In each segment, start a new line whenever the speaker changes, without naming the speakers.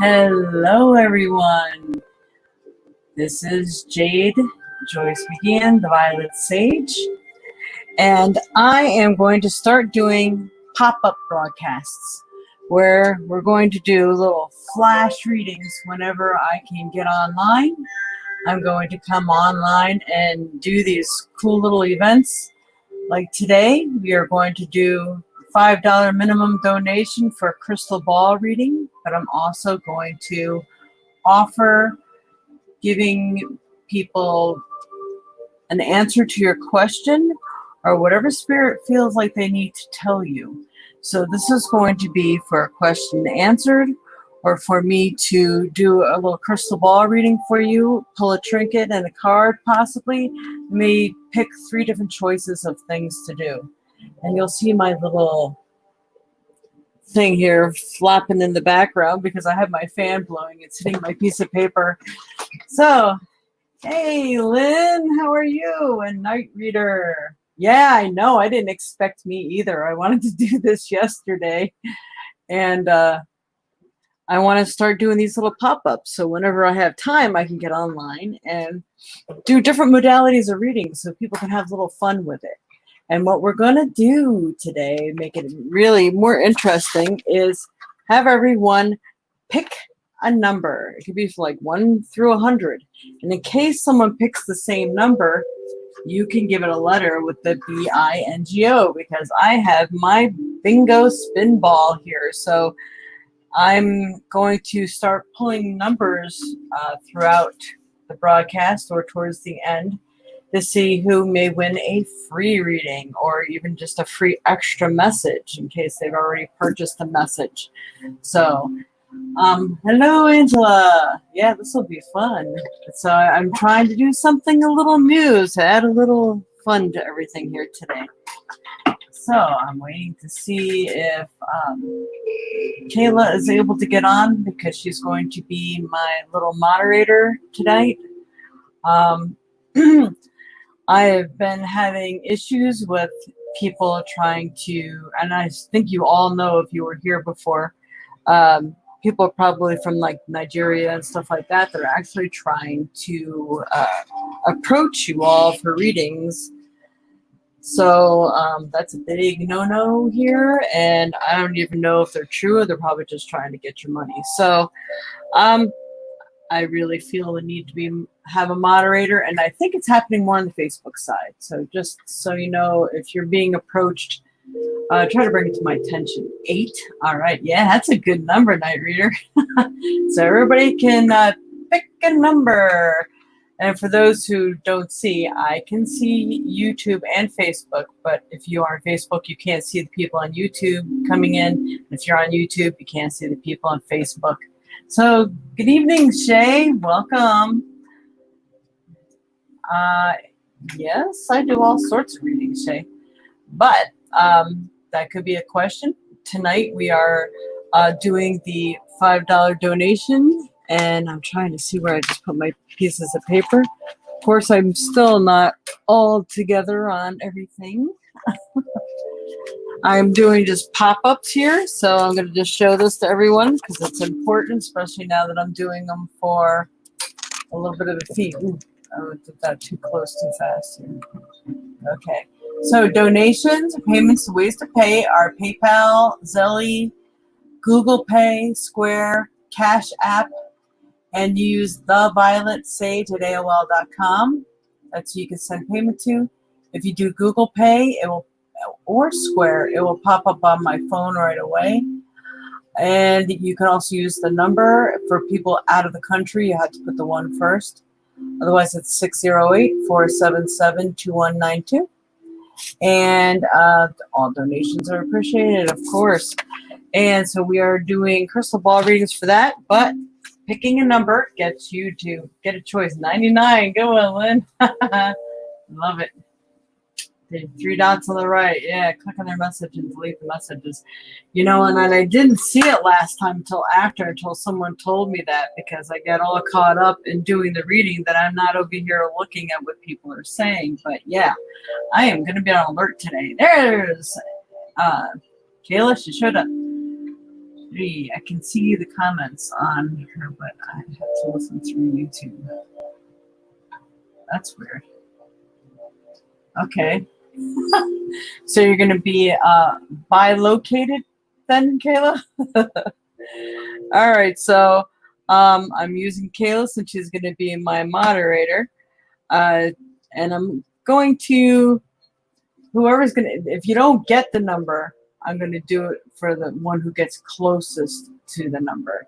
Hello, everyone. This is Jade, Joyce McGeehan, the Violet Sage, and I am going to start doing pop-up broadcasts where we're going to do little flash readings whenever I can get online. I'm going to come online and do these cool little events. Like today, we are going to do $5 minimum donation for a crystal ball reading, but I'm also going to offer giving people an answer to your question or whatever spirit feels like they need to tell you. So this is going to be for a question answered, or for me to do a little crystal ball reading for you, pull a trinket and a card possibly. You may pick 3 different choices of things to do. And you'll see my little thing here flapping in the background because I have my fan blowing. It's hitting my piece of paper. So, hey, Lynn, how are you? And Night Reader. Yeah, I know. I didn't expect me either. I wanted to do this yesterday. And I want to start doing these little pop-ups. So whenever I have time, I can get online and do different modalities of reading so people can have a little fun with it. And what we're going to do today, make it really more interesting, is have everyone pick a number. It could be like 1 through 100. And in case someone picks the same number, you can give it a letter with the B-I-N-G-O, because I have my bingo spin ball here. So I'm going to start pulling numbers throughout the broadcast or towards the end to see who may win a free reading or even just a free extra message in case they've already purchased a message. So, hello, Angela. Yeah, this will be fun. So I'm trying to do something a little new to add a little fun to everything here today. So I'm waiting to see if Kayla is able to get on because she's going to be my little moderator tonight. I have been having issues with people trying to, and I think you all know if you were here before, people probably from like Nigeria and stuff like that, they're actually trying to approach you all for readings. So that's a big no-no here, and I don't even know if they're true or they're probably just trying to get your money. So I really feel the need to have a moderator, and I think it's happening more on the Facebook side. So just so you know, if you're being approached, try to bring it to my attention. 8. All right. Yeah, that's a good number, Night Reader. So everybody can pick a number. And for those who don't see, I can see YouTube and Facebook, but if you are on Facebook, you can't see the people on YouTube coming in. If you're on YouTube, you can't see the people on Facebook. So good evening, Shay. Welcome. Yes, I do all sorts of readings, Shay. But that could be a question. Tonight we are doing the $5 donation. And I'm trying to see where I just put my pieces of paper. Of course, I'm still not all together on everything. I'm doing just pop-ups here. So I'm going to just show this to everyone because it's important, especially now that I'm doing them for a little bit of a fee. Ooh, I did that too close too fast here. Okay. So donations, payments, ways to pay are PayPal, Zelle, Google Pay, Square, Cash App, and use thevioletsage at AOL.com. That's who you can send payment to. If you do Google Pay, it will, or Square, it will pop up on my phone right away. And you can also use the number. For people out of the country, you have to put the 1 first. Otherwise, it's 608-477-2192. And all donations are appreciated, of course. And so we are doing crystal ball readings for that, but picking a number gets you to get a choice. 99. Go on, Lynn. Love it. The 3 dots on the right. Yeah, click on their message and delete the messages. You know, and I didn't see it last time until someone told me that, because I got all caught up in doing the reading that I'm not over here looking at what people are saying. But yeah, I am going to be on alert today. There's Kayla. She showed up. 3. I can see the comments on her, but I have to listen through YouTube. That's weird. Okay. So you're going to be bilocated then, Kayla? All right. So I'm using Kayla since she's going to be my moderator. And I'm going to, whoever's going to, if you don't get the number, I'm going to do it for the one who gets closest to the number.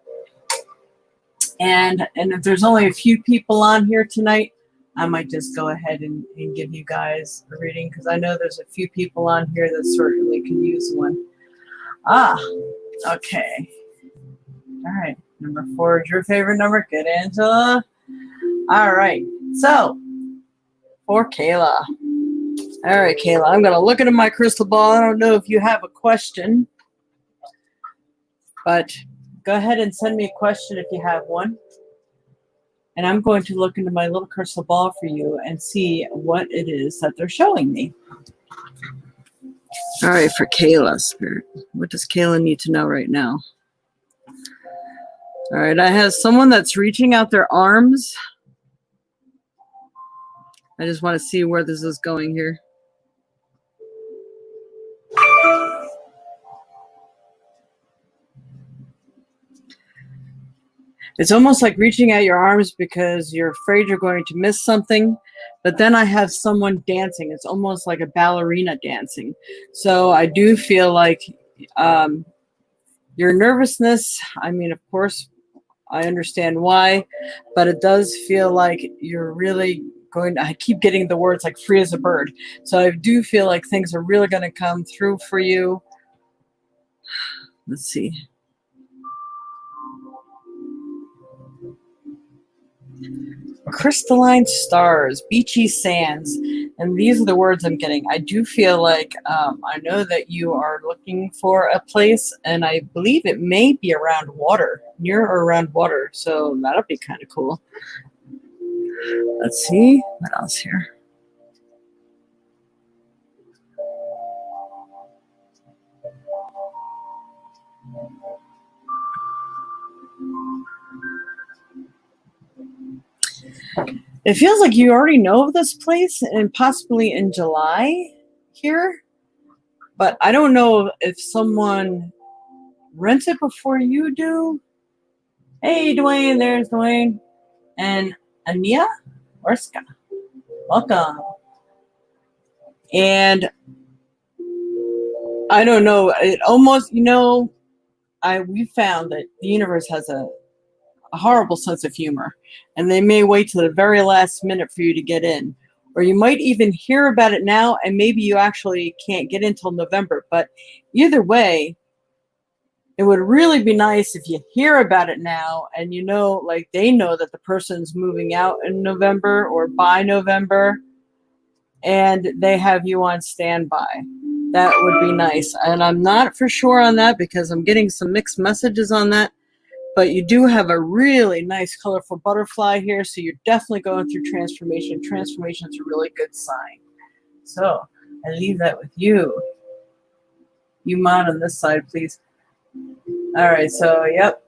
And if there's only a few people on here tonight, I might just go ahead and give you guys a reading because I know there's a few people on here that certainly can use one. Ah, okay. All right. Number 4 is your favorite number. Good, Angela. All right. So, for Kayla. All right, Kayla, I'm going to look into my crystal ball. I don't know if you have a question, but go ahead and send me a question if you have one. And I'm going to look into my little crystal ball for you and see what it is that they're showing me. All right, for Kayla, Spirit. What does Kayla need to know right now? All right, I have someone that's reaching out their arms. I just want to see where this is going here. It's almost like reaching out your arms because you're afraid you're going to miss something. But then I have someone dancing. It's almost like a ballerina dancing. So I do feel like your nervousness, I mean, of course, I understand why. But it does feel like you're really going to, I keep getting the words like free as a bird. So I do feel like things are really going to come through for you. Let's see. Crystalline stars, beachy sands, and these are the words I'm getting. I do feel like I know that you are looking for a place, and I believe it may be around water, near or around water, so that'll be kind of cool. Let's see, what else here? It feels like you already know of this place and possibly in July here, but I don't know if someone rents it before you do. Hey, Dwayne, there's Dwayne. And Ania Orska, welcome. And I don't know, it almost, you know, we found that the universe has a horrible sense of humor, and they may wait till the very last minute for you to get in, or you might even hear about it now and maybe you actually can't get in till November. But either way, it would really be nice if you hear about it now and you know, like they know that the person's moving out in November or by November and they have you on standby. That would be nice. And I'm not for sure on that because I'm getting some mixed messages on that. But you do have a really nice colorful butterfly here, so you're definitely going through transformation. Transformation is a really good sign. So I leave that with you. You mod on this side, please. All right, so yep.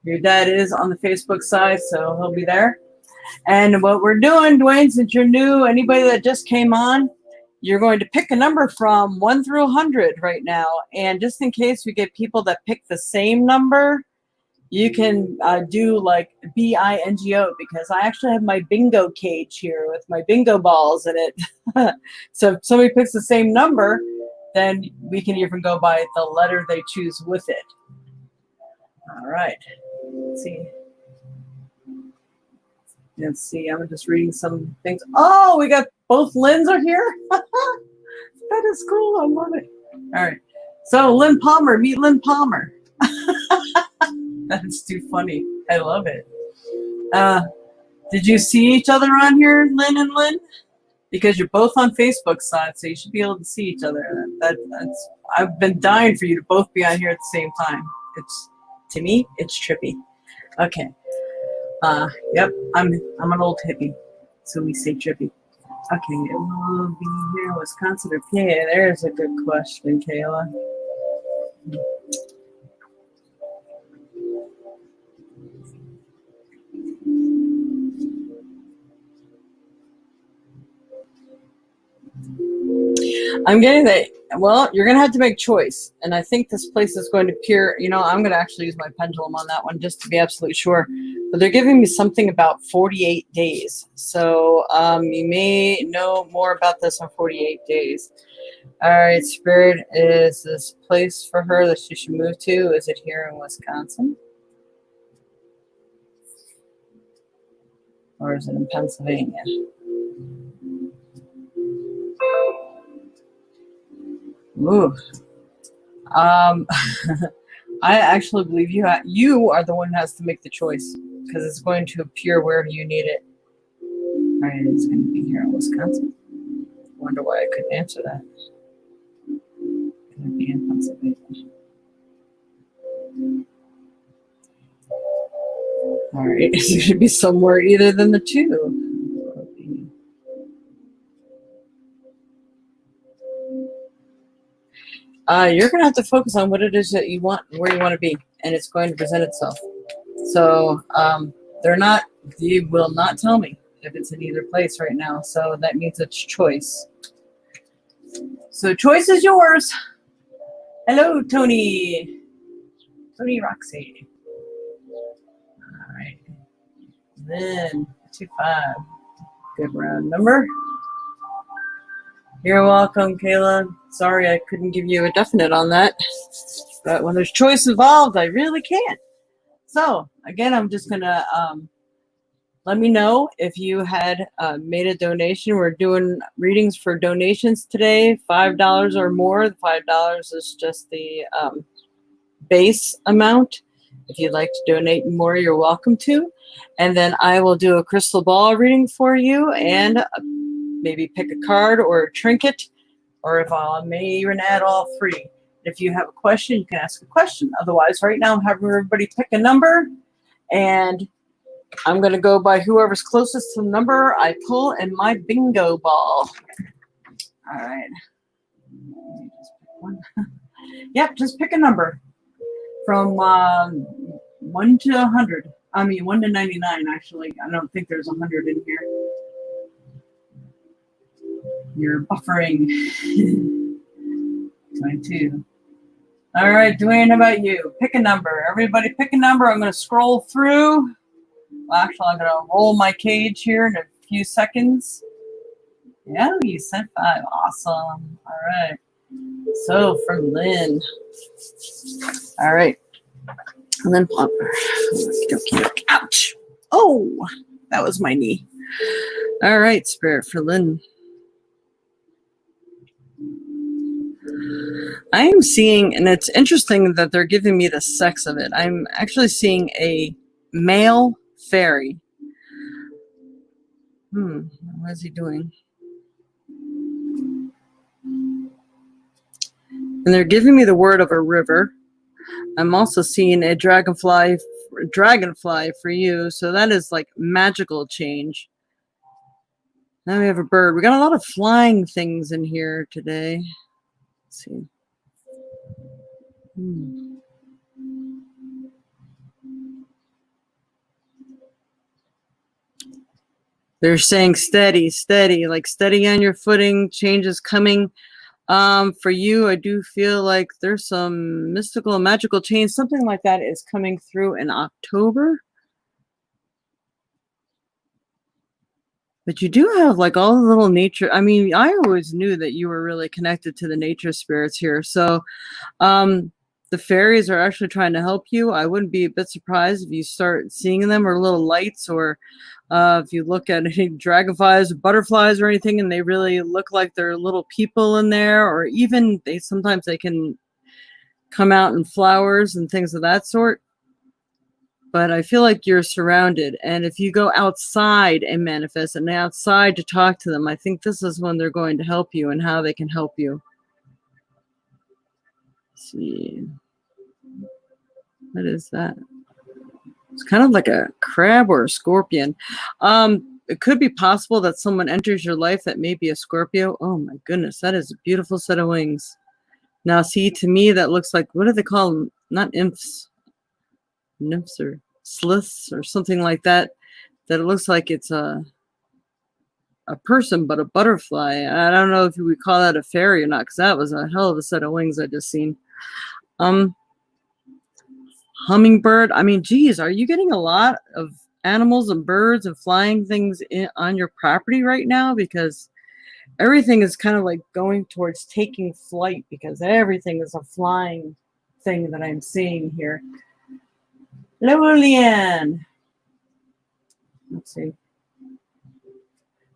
Your dad is on the Facebook side, so he'll be there. And what we're doing, Dwayne, since you're new, anybody that just came on, you're going to pick a number from 1 through 100 right now. And just in case we get people that pick the same number, you can do like BINGO, because I actually have my bingo cage here with my bingo balls in it. So if somebody picks the same number, then we can even go by the letter they choose with it. All right. Let's see. Let's see. I'm just reading some things. Oh, we got both Lynn's are here. That is cool. I love it. All right. So Lynn Palmer, meet Lynn Palmer. That's too funny. I love it. Did you see each other on here, Lynn and Lynn? Because you're both on Facebook side, so you should be able to see each other. That's I've been dying for you to both be on here at the same time. It's, to me, it's trippy. Okay. Yep, I'm an old hippie, so we say trippy. Okay, it will be here, Wisconsin or PA? There's a good question, Kayla. I'm getting that. Well, you're going to have to make choice. And I think this place is going to appear, you know, I'm going to actually use my pendulum on that one just to be absolutely sure. But they're giving me something about 48 days. So you may know more about this in 48 days. All right, Spirit, is this place for her that she should move to? Is it here in Wisconsin? Or is it in Pennsylvania? Ooh. I actually believe you are the one who has to make the choice because it's going to appear wherever you need it. All right, it's going to be here in Wisconsin. Wonder why I couldn't answer that. It's going to be in Pennsylvania. All right, it should be somewhere either than the two. You're going to have to focus on what it is that you want, where you want to be, and it's going to present itself. So they will not tell me if it's in either place right now. So that means it's choice. So choice is yours. Hello, Tony. Tony Roxy. All right. Then 25. Good round number. You're welcome, Kayla. Sorry I couldn't give you a definite on that. But when there's choice involved, I really can't. So, again, I'm just going to let me know if you had made a donation. We're doing readings for donations today, $5 or more. The $5 is just the base amount. If you'd like to donate more, you're welcome to. And then I will do a crystal ball reading for you and maybe pick a card or a trinket, or if I may even add all three. If you have a question, you can ask a question. Otherwise, right now I'm having everybody pick a number, and I'm going to go by whoever's closest to the number I pull in my bingo ball. All right. Just pick one. Yep, just pick a number from 1 to 100. I mean, 1 to 99, actually. I don't think there's 100 in here. You're buffering. 22. All right, Dwayne, how about you? Pick a number. Everybody pick a number. I'm going to scroll through. Well, actually, I'm going to roll my cage here in a few seconds. Yeah, you said 5. Awesome. All right. So for Lynn. All right. Lynn Plumper. Ouch. Oh, that was my knee. All right, Spirit, for Lynn. I am seeing, and it's interesting that they're giving me the sex of it. I'm actually seeing a male fairy. What is he doing? And they're giving me the word of a river. I'm also seeing a dragonfly for you. So that is like magical change. Now we have a bird. We got a lot of flying things in here today. Let's see. They're saying steady, steady, like steady on your footing. Change is coming. For you, I do feel like there's some mystical and magical change. Something like that is coming through in October. But you do have like all the little nature. I mean, I always knew that you were really connected to the nature spirits here. So the fairies are actually trying to help you. I wouldn't be a bit surprised if you start seeing them or little lights, or if you look at any dragonflies, butterflies, or anything, and they really look like they're little people in there, or even sometimes they can come out in flowers and things of that sort. But I feel like you're surrounded. And if you go outside and manifest and outside to talk to them, I think this is when they're going to help you and how they can help you. Let's see. What is that? It's kind of like a crab or a scorpion. It could be possible that someone enters your life that may be a Scorpio. Oh my goodness, that is a beautiful set of wings. Now, see, to me, that looks like, what do they call them? Not nymphs or sliths or something like that. That it looks like it's a a person, but a butterfly. I don't know if you would call that a fairy or not, because that was a hell of a set of wings I just seen. Hummingbird. I mean, geez, are you getting a lot of animals and birds and flying things on your property right now? Because everything is kind of like going towards taking flight, because everything is a flying thing that I'm seeing here. Hello, Leanne. Let's see.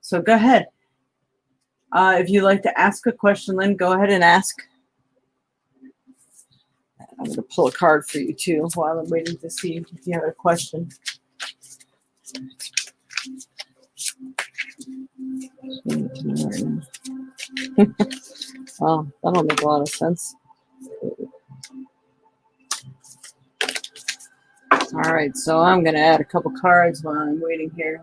So go ahead. If you'd like to ask a question, Lynn, go ahead and ask. I'm going to pull a card for you too while I'm waiting to see if you have a question. Well, that'll make a lot of sense. All right, so I'm going to add a couple cards while I'm waiting here.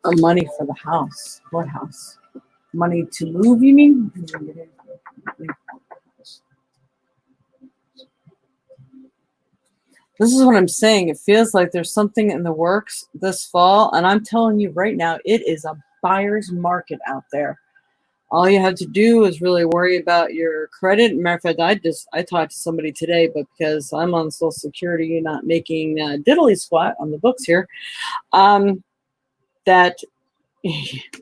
Money for the house. What house? Money to move, you mean? This is what I'm saying. It feels like there's something in the works this fall, and I'm telling you right now, it is a buyer's market out there. All you have to do is really worry about your credit. Matter of fact, I talked to somebody today, but because I'm on Social Security, not making diddly squat on the books here, that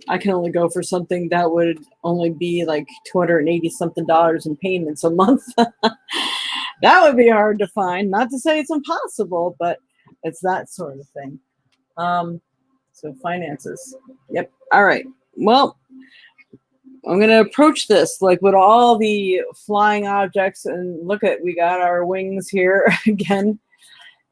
I can only go for something that would only be like $280 something in payments a month. That would be hard to find. Not to say it's impossible, but it's that sort of thing. So finances. Yep. All right. Well, I'm going to approach this like with all the flying objects, and look at, we got our wings here again.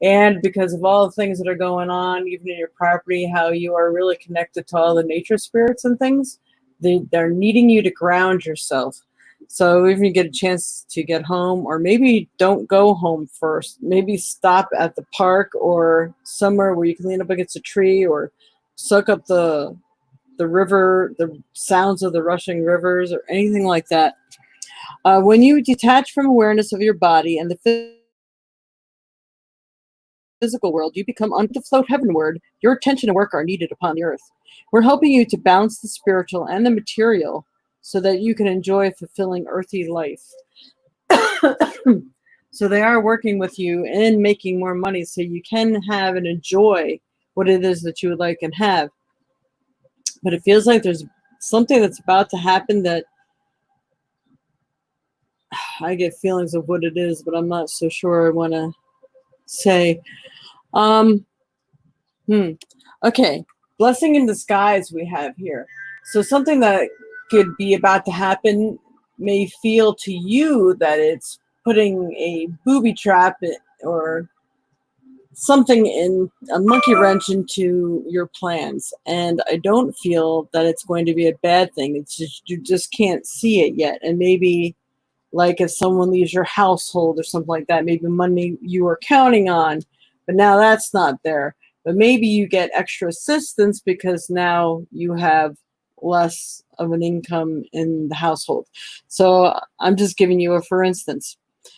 And because of all the things that are going on, even in your property, how you are really connected to all the nature spirits and things, they're needing you to ground yourself. So if you get a chance to get home, or maybe don't go home first, maybe stop at the park or somewhere where you can lean up against a tree or soak up the river, the sounds of the rushing rivers or anything like that. When you detach from awareness of your body and the physical world, you become unable to float heavenward. Your attention and work are needed upon the earth. We're helping you to balance the spiritual and the material so that you can enjoy a fulfilling earthy life. So they are working with you in making more money so you can have and enjoy what it is that you would like and have. But it feels like there's something that's about to happen that I get feelings of what it is, but I'm not so sure I want to say. Okay, blessing in disguise we have here. So something that could be about to happen may feel to you that it's putting a booby trap or something in a monkey wrench into your plans. And I don't feel that it's going to be a bad thing. It's just, you just can't see it yet. And maybe like if someone leaves your household or something like that, maybe money you were counting on, but now that's not there. But maybe you get extra assistance because now you have less of an income in the household. So I'm just giving you a for instance.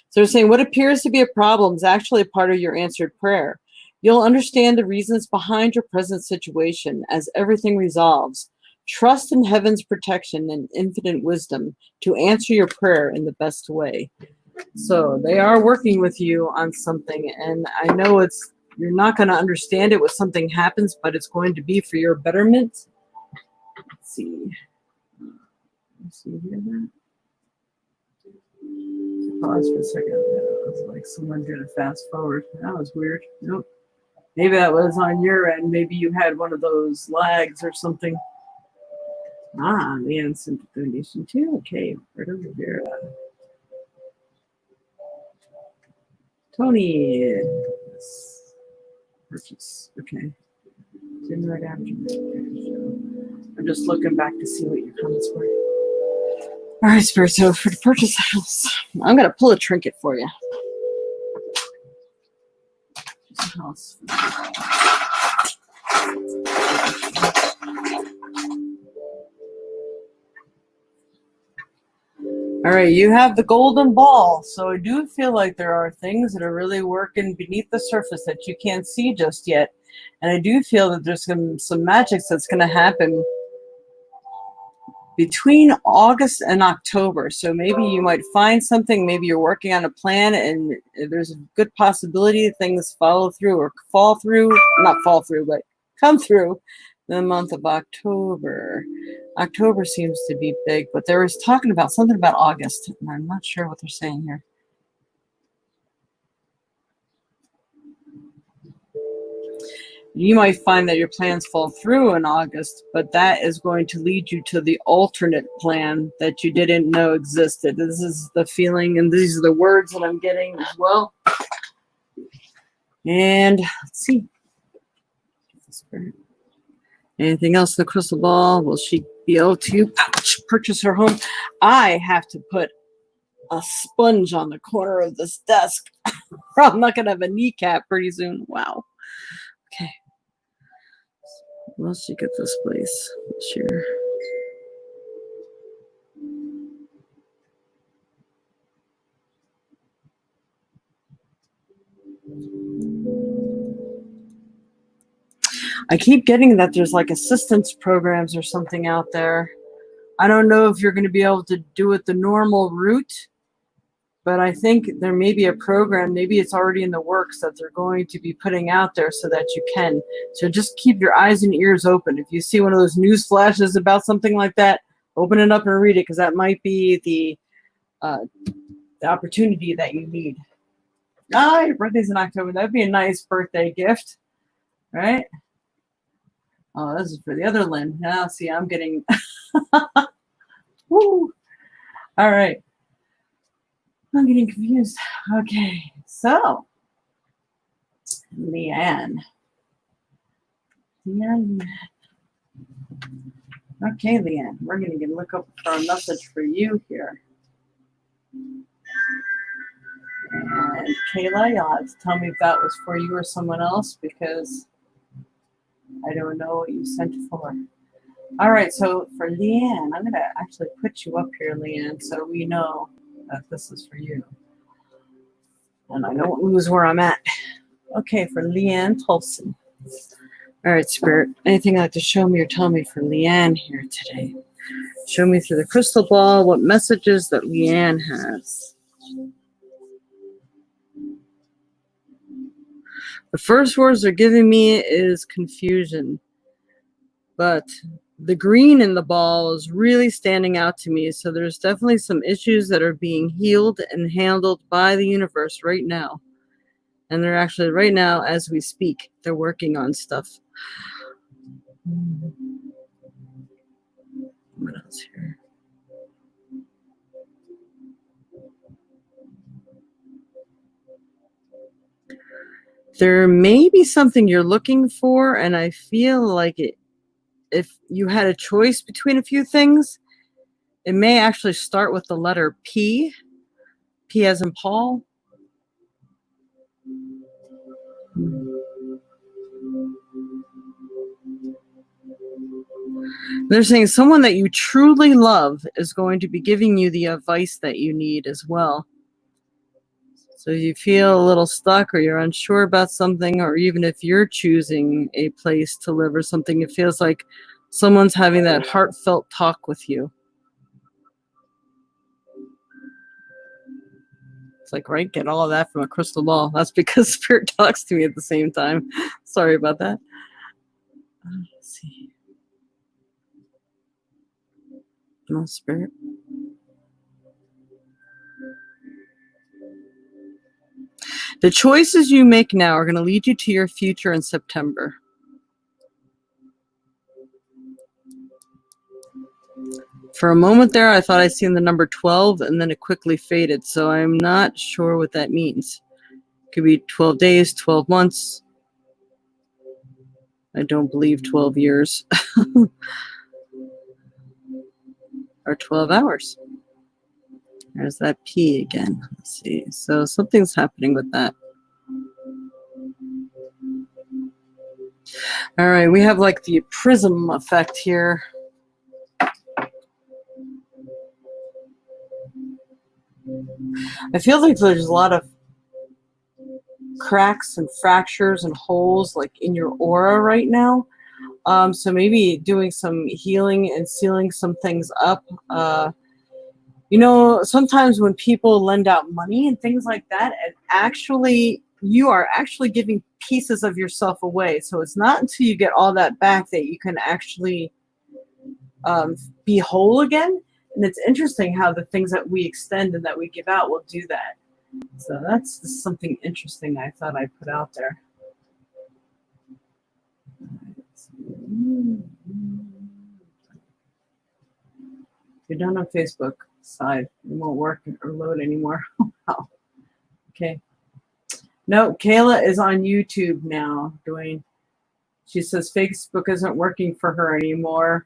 So they're saying what appears to be a problem is actually a part of your answered prayer. You'll understand the reasons behind your present situation as everything resolves. Trust in heaven's protection and infinite wisdom to answer your prayer in the best way. So they are working with you on something, and I know you're not going to understand it when something happens, but it's going to be for your betterment. Let's see. Let's see here. Pause for a second. It was like someone did a fast forward. That was weird. Nope. Maybe that was on your end. Maybe you had one of those lags or something. Leanne sent a donation too. Okay, right over here. Tony. Yes. Purchase. Okay. Didn't right after. I'm just looking back to see what your comments were. All right, Spirit. So for the purchase house, I'm gonna pull a trinket for you. House. All right, you have the golden ball. So I do feel like there are things that are really working beneath the surface that you can't see just yet. And I do feel that there's some magic that's going to happen between August and October. So maybe you might find something, maybe you're working on a plan and there's a good possibility things follow through or fall through, not fall through, but come through in the month of October. October seems to be big, but there was talking about something about August, and I'm not sure what they're saying here. You might find that your plans fall through in August, but that is going to lead you to the alternate plan that you didn't know existed. This is the feeling, and these are the words that I'm getting as well. And let's see. Anything else in the crystal ball? Will she be able to purchase her home? I have to put a sponge on the corner of this desk, or I'm not going to have a kneecap pretty soon. Wow. Okay. Will she get this place this year? I keep getting that there's like assistance programs or something out there. I don't know if you're going to be able to do it the normal route, but I think there may be a program, maybe it's already in the works that they're going to be putting out there so that you can. So just keep your eyes and ears open. If you see one of those news flashes about something like that, open it up and read it, because that might be the opportunity that you need. Ah, your birthday's in October. That'd be a nice birthday gift, right? Oh, this is for the other Lynn. Now, see, I'm getting... Woo! All right. I'm getting confused. Okay, so Leanne. Okay, Leanne, we're going to look up for a message for you here. And Kayla, you'll have to tell me if that was for you or someone else, because I don't know what you sent for. All right, so for Leanne, I'm going to actually put you up here, Leanne, so we know that this is for you. And I don't lose where I'm at. Okay, for Leanne Tolson. All right, Spirit, anything you'd like to show me or tell me for Leanne here today? Show me through the crystal ball what messages that Leanne has. The first words they're giving me is confusion. But the green in the ball is really standing out to me. So there's definitely some issues that are being healed and handled by the universe right now. And they're actually, right now, as we speak, they're working on stuff. What else here? There may be something you're looking for, and I feel like if you had a choice between a few things, it may actually start with the letter P. P as in Paul. They're saying someone that you truly love is going to be giving you the advice that you need as well. So you feel a little stuck or you're unsure about something, or even if you're choosing a place to live or something, it feels like someone's having that heartfelt talk with you. It's like, right, get all of that from a crystal ball. That's because Spirit talks to me at the same time. Sorry about that. Let's see. No, Spirit. The choices you make now are going to lead you to your future in September. For a moment there, I thought I seen the number 12, and then it quickly faded. So I'm not sure what that means. It could be 12 days, 12 months. I don't believe 12 years. Or 12 hours. There's that P again. Let's see. So something's happening with that. All right, we have like the prism effect here. I feel like there's a lot of cracks and fractures and holes like in your aura right now. So maybe doing some healing and sealing some things up. You know, sometimes when people lend out money and things like that, it actually, you are actually giving pieces of yourself away. So it's not until you get all that back that you can actually be whole again. And it's interesting how the things that we extend and that we give out will do that. So that's just something interesting I thought I'd put out there. If you're done on Facebook side, it won't work or load anymore. Wow. Okay. No, Kayla is on YouTube now doing, she says Facebook isn't working for her anymore.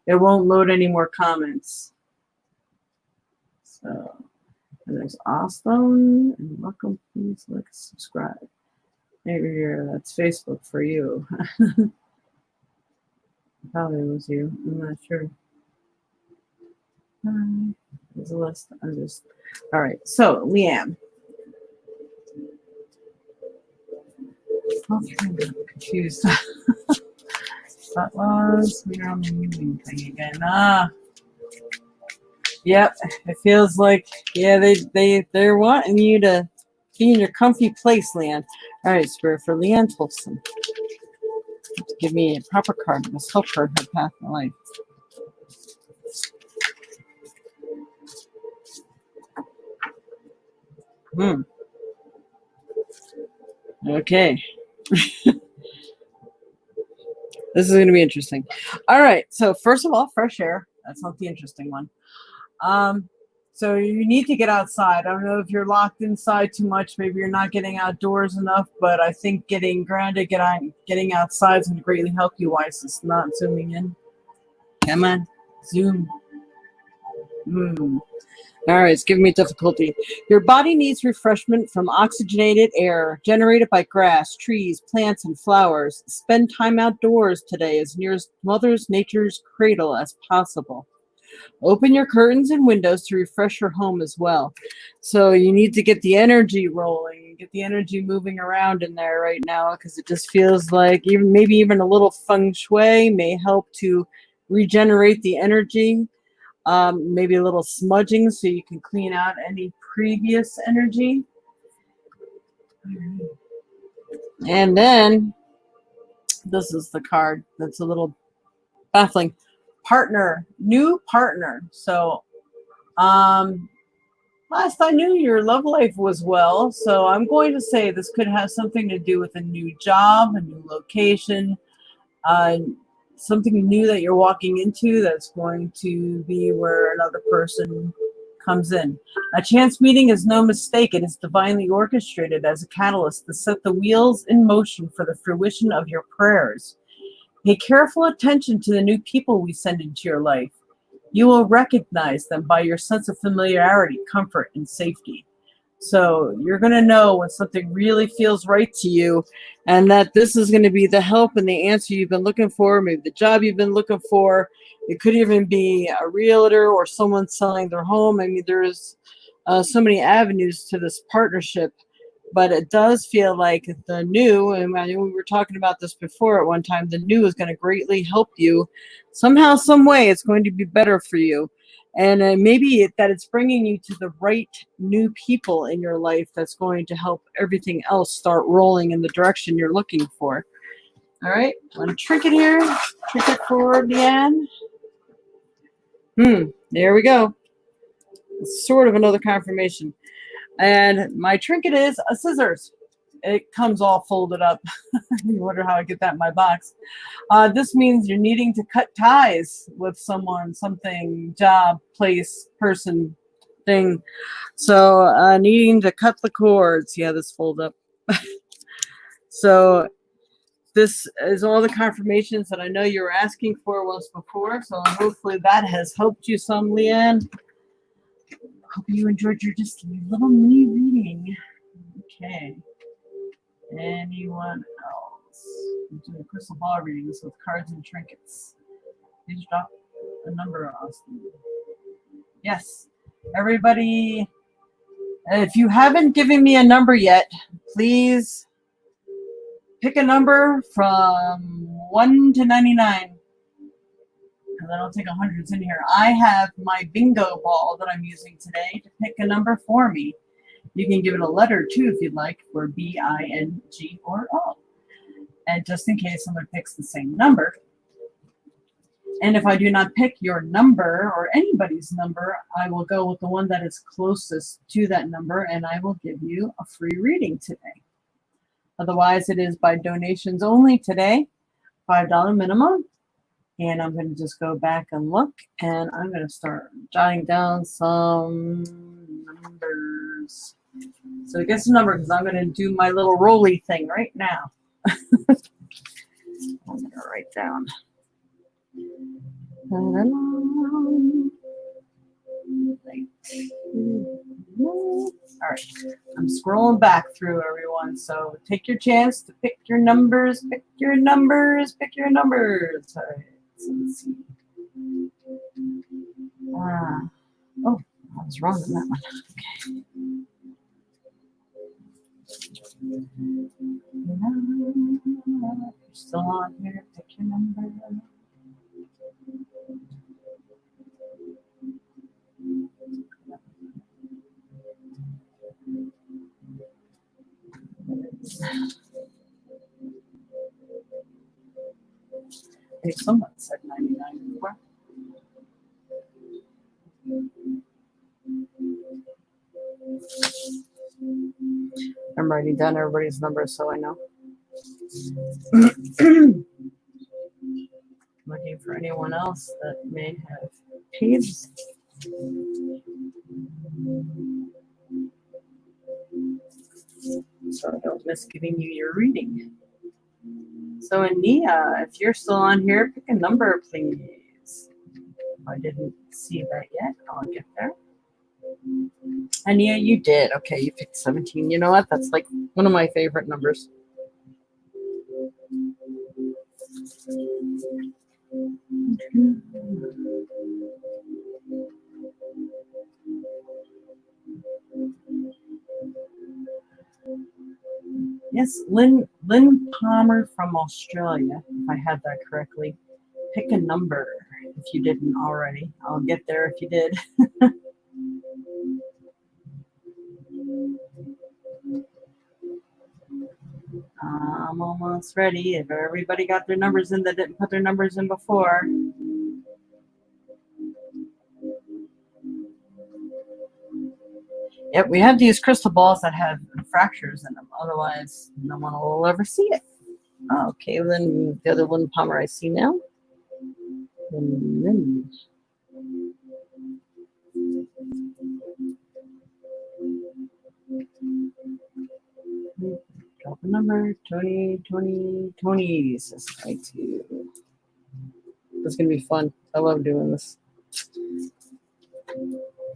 It won't load any more comments. So, and there's Austin and welcome, please like, subscribe. Maybe that's Facebook for you. Probably was you. I'm not sure. There's a list. I'm just, all right. So, Leanne. I'm confused. That was, we're on the moving thing again. Yep. It feels like, yeah, they're wanting you to be in your comfy place, Leanne. All right, Spirit, for Leanne Tolson. Give me a proper card. Let's help her path in life. Okay. This is going to be interesting. All right. So first of all, fresh air. That's not the interesting one. So you need to get outside. I don't know if you're locked inside too much. Maybe you're not getting outdoors enough. But I think getting grounded, getting outside is going to greatly help you. Why is this not zooming in? Come on. Zoom. All right, it's giving me difficulty. Your body needs refreshment from oxygenated air generated by grass, trees, plants, and flowers. Spend time outdoors today as near Mother Nature's cradle as possible. Open your curtains and windows to refresh your home as well. So you need to get the energy rolling, get the energy moving around in there right now, because it just feels like maybe even a little feng shui may help to regenerate the energy. Maybe a little smudging so you can clean out any previous energy. And then this is the card that's a little baffling. Partner, new partner. So last I knew, your love life was well. So I'm going to say this could have something to do with a new job, a new location, something new that you're walking into that's going to be where another person comes in. A chance meeting is no mistake. It is divinely orchestrated as a catalyst to set the wheels in motion for the fruition of your prayers. Pay careful attention to the new people we send into your life. You will recognize them by your sense of familiarity, comfort, and safety. So you're going to know when something really feels right to you, and that this is going to be the help and the answer you've been looking for, maybe the job you've been looking for. It could even be a realtor or someone selling their home. I mean, there's so many avenues to this partnership, but it does feel like the new, and I know we were talking about this before at one time, the new is going to greatly help you. Somehow, some way, it's going to be better for you. And maybe that it's bringing you to the right new people in your life that's going to help everything else start rolling in the direction you're looking for. All right, one trinket here. Trinket for Leanne. There we go. It's sort of another confirmation. And my trinket is a scissors. It comes all folded up. You wonder how I get that in my box. This means you're needing to cut ties with someone, something, job, place, person, thing. So needing to cut the cords. Yeah, this fold up. So this is all the confirmations that I know you were asking for once before. So hopefully that has helped you some, Leanne. Hope you enjoyed your just little mini reading. Okay. Anyone else? I'm doing crystal ball readings with cards and trinkets. Please drop a number, Austin. Yes. Everybody If you haven't given me a number yet, please pick a number from 1 to 99. Because I don't think 100's in here. I have my bingo ball that I'm using today to pick a number for me. You can give it a letter too if you'd like, for B, I, N, G, or O. And just in case someone picks the same number. And if I do not pick your number or anybody's number, I will go with the one that is closest to that number, and I will give you a free reading today. Otherwise, it is by donations only today, $5 minimum. And I'm going to just go back and look, and I'm going to start jotting down some numbers. So guess the number, because I'm going to do my little rolly thing right now. I'm going to write down. All right, I'm scrolling back through, everyone, so take your chance to pick your numbers, pick your numbers, pick your numbers. All right, so let's see. Oh, I was wrong on that one. Okay. You're still on here, pick your number. Hey, someone said 99 before. I'm writing down everybody's number so I know. Looking for anyone else that may have paid. So I don't miss giving you your reading. So Ania, if you're still on here, pick a number, please. I didn't see that yet. I'll get there. Ania, you did. Okay, you picked 17. You know what? That's like one of my favorite numbers. Yes, Lynn Palmer from Australia, if I had that correctly. Pick a number if you didn't already. I'll get there if you did. I'm almost ready. If everybody got their numbers in that didn't put their numbers in before. Yep, we have these crystal balls that have fractures in them. Otherwise, no one will ever see it. Oh, Kaylin, the other Lynn Palmer I see now. And then drop a number, Tony, says I too. It's going to be fun. I love doing this.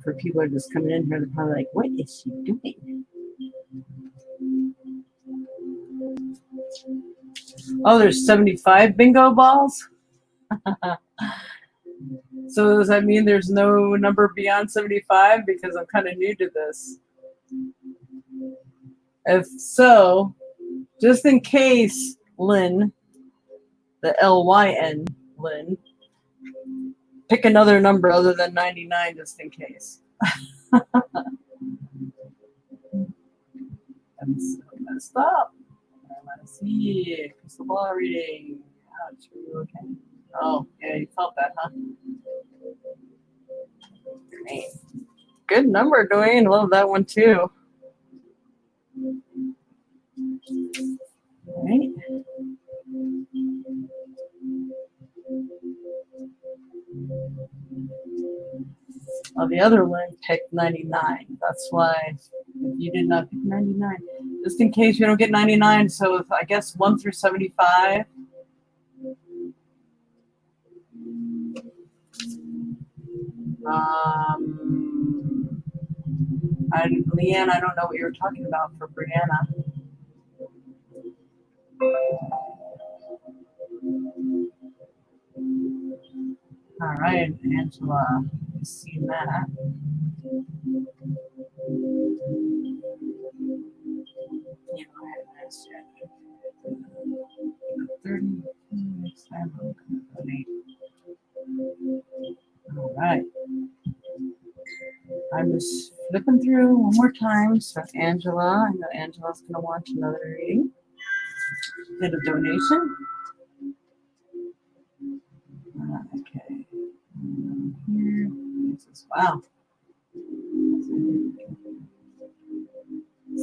For people who are just coming in here, they're probably like, what is she doing? Oh, there's 75 bingo balls? So does that mean there's no number beyond 75? Because I'm kind of new to this. If so, just in case, Lynn, the L-Y-N, Lynn, pick another number other than 99 just in case. I'm so messed up. Let's see. Crystal ball reading. Ouch, are you okay? Oh, yeah, you felt that, huh? Great. Good number, Dwayne. Love that one too. All right. Oh, the other one picked 99. That's why you did not pick 99. Just in case you don't get 99, so if, I guess 1 through 75. Leanne, I don't know what you were talking about for Brianna. All right, Angela, you've seen that. Yeah, go ahead, Miss Jade. 30 next time. All right. I'm just flipping through one more time. So Angela, I know Angela's going to want another reading. Did a donation. Okay. Here. Wow.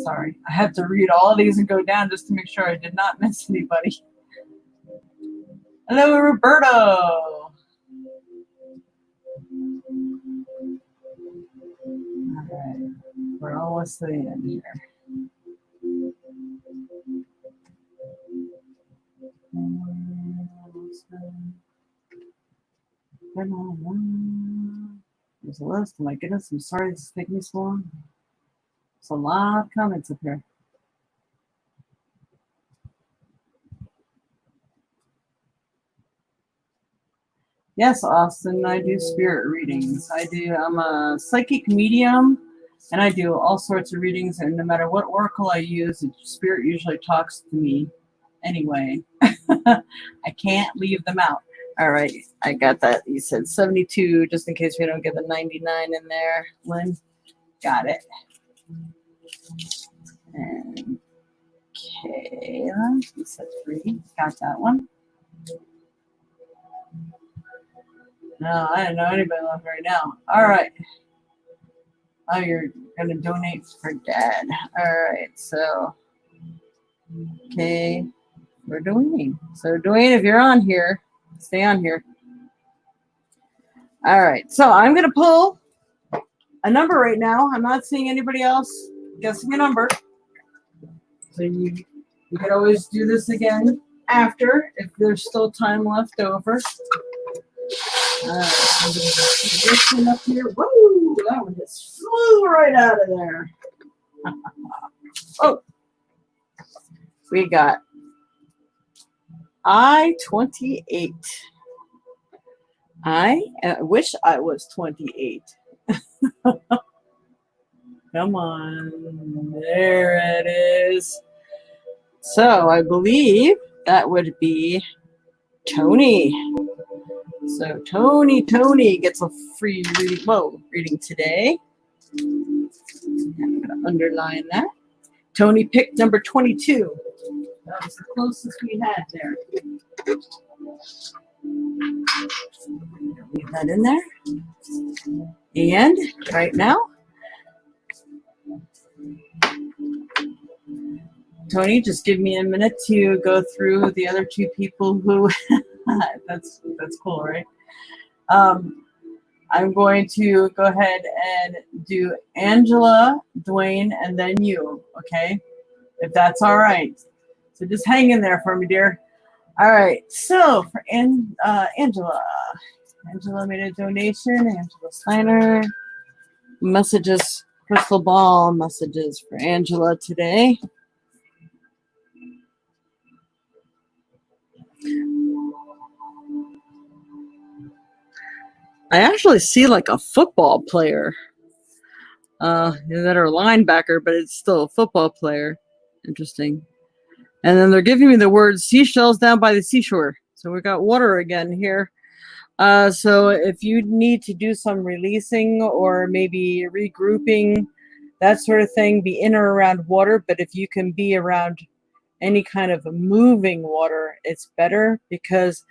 Sorry. I have to read all of these and go down just to make sure I did not miss anybody. Hello, Roberto. All right. We're almost to the end here. There's a list. Oh my goodness, I'm sorry this is taking me so long. There's a lot of comments up here. Yes, Austin, I do spirit readings. I'm a psychic medium, and I do all sorts of readings, and no matter what oracle I use, spirit usually talks to me anyway. I can't leave them out. All right, I got that. You said 72, just in case we don't get the 99 in there. Lynn, got it. And Kayla, you said 3, got that one. No, I don't know anybody left right now. All right. Oh, you're going to donate for Dad. All right, so, okay, we're Dwayne. So, Dwayne, if you're on here, stay on here. All right, so I'm going to pull a number right now. I'm not seeing anybody else guessing a number. So, you could always do this again after if there's still time left over. All right, I'm going to put this one up here. Woo! That one just flew right out of there. Oh, we got I-28. I wish I was 28. Come on. There it is. So I believe that would be Tony. So Tony gets a free reading today. I'm going to underline that. Tony picked number 22. That was the closest we had there. Leave that in there. And right now, Tony, just give me a minute to go through the other two people who, that's cool, right? I'm going to go ahead and do Angela, Dwayne, and then you, okay? If that's all right. So just hang in there for me, dear. All right, so for Angela. Angela made a donation. Angela Steiner. Messages, crystal ball messages for Angela today. I actually see like a football player. That are linebacker, but it's still a football player. Interesting. And then they're giving me the word seashells down by the seashore. So we got water again here. So if you need to do some releasing or maybe regrouping, that sort of thing, be in or around water. But if you can be around any kind of moving water, it's better because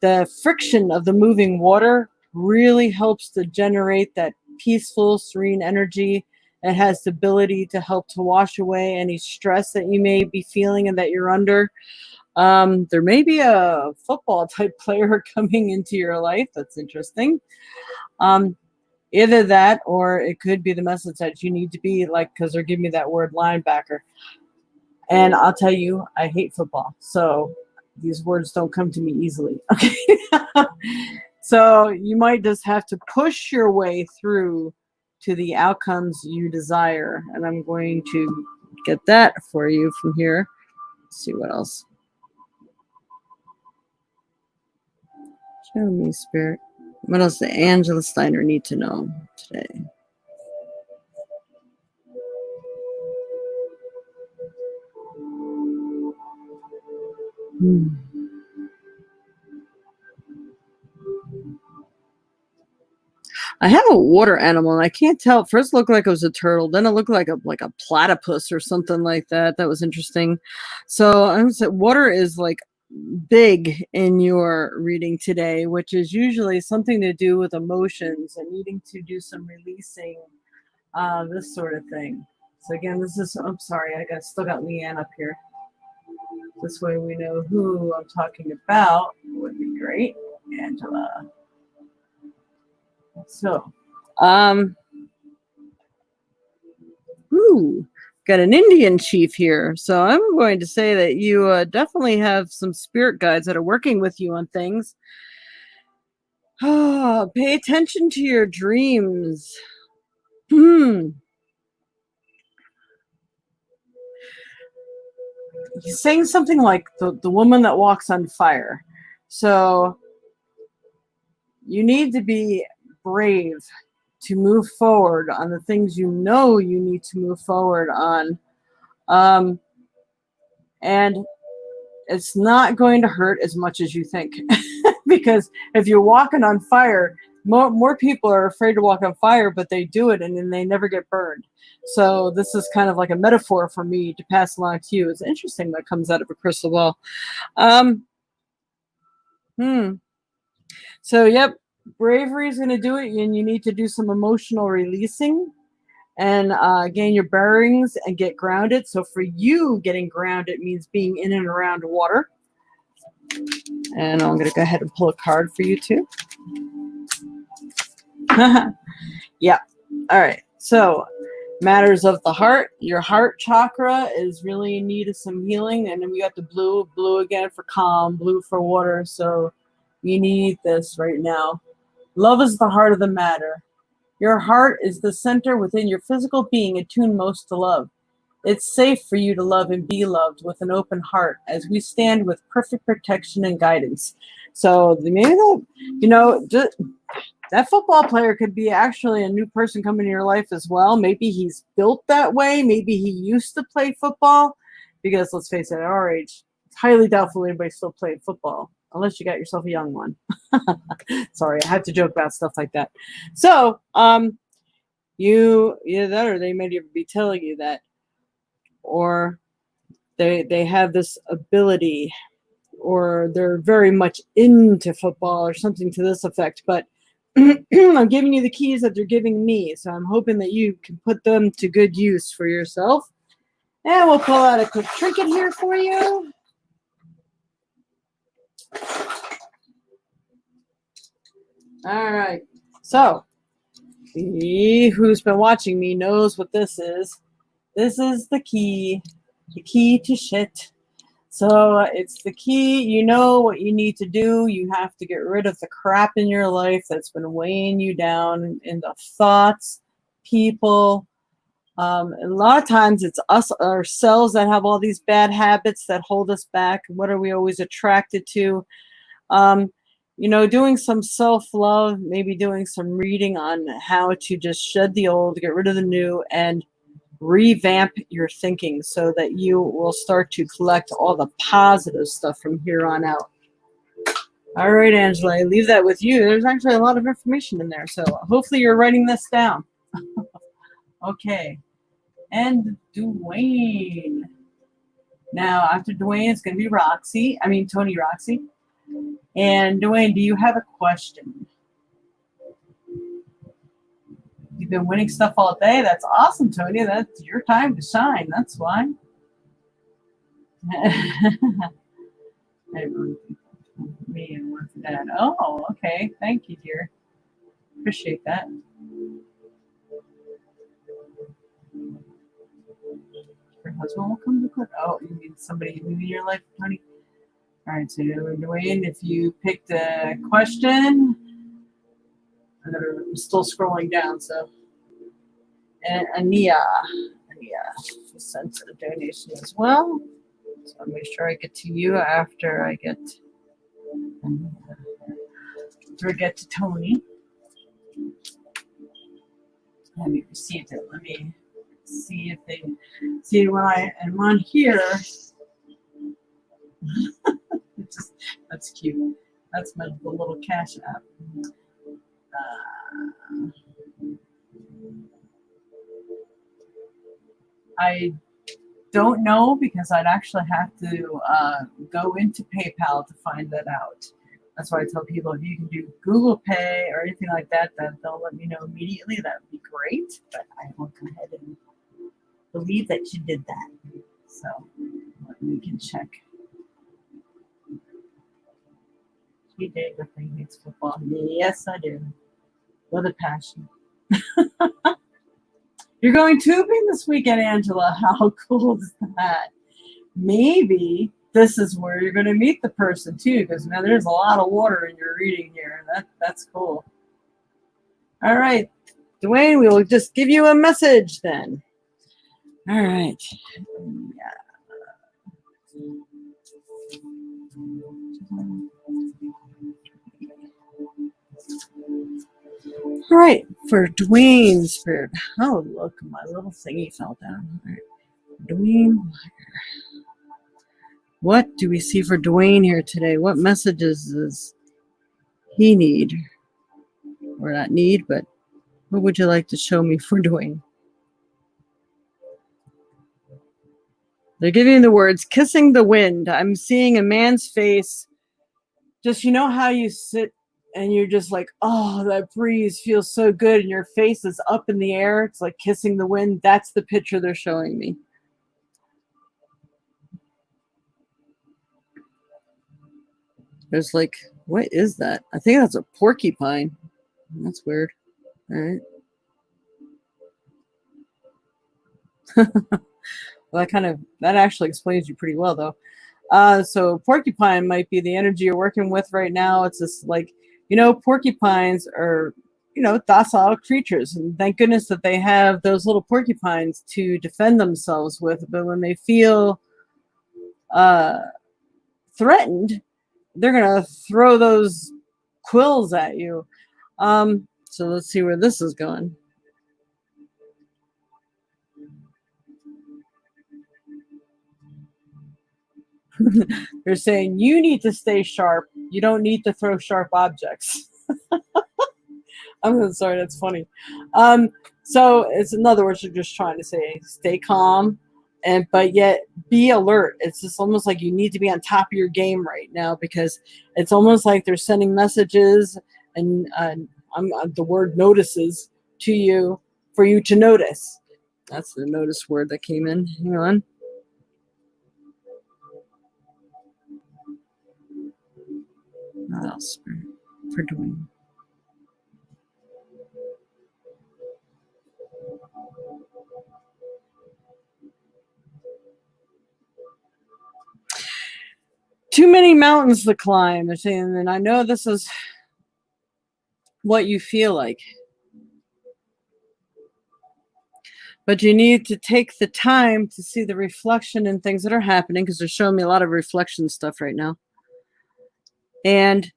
the friction of the moving water really helps to generate that peaceful, serene energy. It has the ability to help to wash away any stress that you may be feeling and that you're under. There may be a football type player coming into your life. That's interesting. Either that or it could be the message that you need to be like, because they're giving me that word linebacker. And I'll tell you, I hate football. So these words don't come to me easily. Okay. So you might just have to push your way through to the outcomes you desire. And I'm going to get that for you from here. Let's see what else. Show me, Spirit. What else does Angela Steiner need to know today? Hmm. I have a water animal, and I can't tell. First, it looked like it was a turtle, then it looked like a platypus or something like that. That was interesting. So I would say water is like big in your reading today, which is usually something to do with emotions and needing to do some releasing, this sort of thing. So again, this is. I'm sorry, still got Leanne up here. This way we know who I'm talking about. Would be great, Angela. So, um, ooh, got an Indian chief here. So I'm going to say that you definitely have some spirit guides that are working with you on things. Pay attention to your dreams. Hmm. He's saying something like the woman that walks on fire. So you need to be brave to move forward on the things you know you need to move forward on. Um, and it's not going to hurt as much as you think. Because if you're walking on fire, more people are afraid to walk on fire, but they do it and then they never get burned. So this is kind of like a metaphor for me to pass along to you. It's interesting that comes out of a crystal ball. Um, hmm. So, yep, bravery is going to do it, and you need to do some emotional releasing and gain your bearings and get grounded. So for you, getting grounded means being in and around water. And I'm going to go ahead and pull a card for you too. Yeah. All right. So matters of the heart. Your heart chakra is really in need of some healing. And then we got the blue again for calm, blue for water. So you need this right now. Love is the heart of the matter. Your heart is the center within your physical being attuned most to love. It's safe for you to love and be loved with an open heart as we stand with perfect protection and guidance. So maybe that football player could be actually a new person coming in your life as well. Maybe he's built that way. Maybe he used to play football, because let's face it, at our age, it's highly doubtful anybody still played football unless you got yourself a young one. Sorry, I have to joke about stuff like that. So, either that or they may even be telling you that, or they have this ability, or they're very much into football or something to this effect. But I'm giving you the keys that they're giving me, so I'm hoping that you can put them to good use for yourself. And we'll pull out a quick trinket here for you. All right. So, who's been watching me knows what this is. This is the key to shit. So it's the key. You know what you need to do. You have to get rid of the crap in your life that's been weighing you down in the thoughts, people. A lot of times it's us ourselves that have all these bad habits that hold us back. What are we always attracted to? Doing some self-love, maybe doing some reading on how to just shed the old, get rid of the new, and revamp your thinking so that you will start to collect all the positive stuff from here on out. All right, Angela, I leave that with you. There's actually a lot of information in there, so hopefully you're writing this down. Okay, and Dwayne. Now, after Dwayne, it's going to be Tony Roxy. And Dwayne, do you have a question? You've been winning stuff all day. That's awesome, Tony. That's your time to shine. That's why. Me and one for Dad. Oh, okay. Thank you, dear. Appreciate that. Your husband will come to court. Oh, you mean somebody new in your life, Tony? All right, so Dwayne, if you picked a question, I'm still scrolling down. So, and Ania sent a donation as well. So I'll make sure I get to you after I get to Tony. Have you received it? Let me see if they see when I am on here. That's cute. That's my little Cash App. I don't know because I'd actually have to go into PayPal to find that out. That's why I tell people if you can do Google Pay or anything like that, then they'll let me know immediately. That would be great. But I will go ahead and believe that you did that. So we can check. She did the thing hates football. Yes, I do. With a passion. You're going tubing this weekend, Angela. How cool is that? Maybe this is where you're going to meet the person too, because man, there's a lot of water in your reading here. That's cool. All right, Dwayne, we will just give you a message then. All right. All right, for Dwayne Spirit. Oh, look, my little thingy fell down. All right. Dwayne. What do we see for Dwayne here today? What messages does he need? Or not need, but what would you like to show me for Dwayne? They're giving the words, kissing the wind. I'm seeing a man's face. Just, you know how you sit and you're just like, oh, that breeze feels so good, and your face is up in the air. It's like kissing the wind. That's the picture they're showing me. There's like, what is that? I think that's a porcupine. That's weird. All right. Well, that actually explains you pretty well, though. So porcupine might be the energy you're working with right now. It's just like, porcupines are, docile creatures, and thank goodness that they have those little porcupines to defend themselves with. But when they feel threatened, they're gonna throw those quills at you. So let's see where this is going. They're saying you need to stay sharp. You don't need to throw sharp objects. I'm sorry, that's funny. So it's, in other words, you're just trying to say stay calm, but yet be alert. It's just almost like you need to be on top of your game right now, because it's almost like they're sending messages and the word notices to you for you to notice. That's the notice word that came in. Hang on. What else for doing? Too many mountains to climb, they're saying, and I know this is what you feel like. But you need to take the time to see the reflection in things that are happening, because they're showing me a lot of reflection stuff right now. And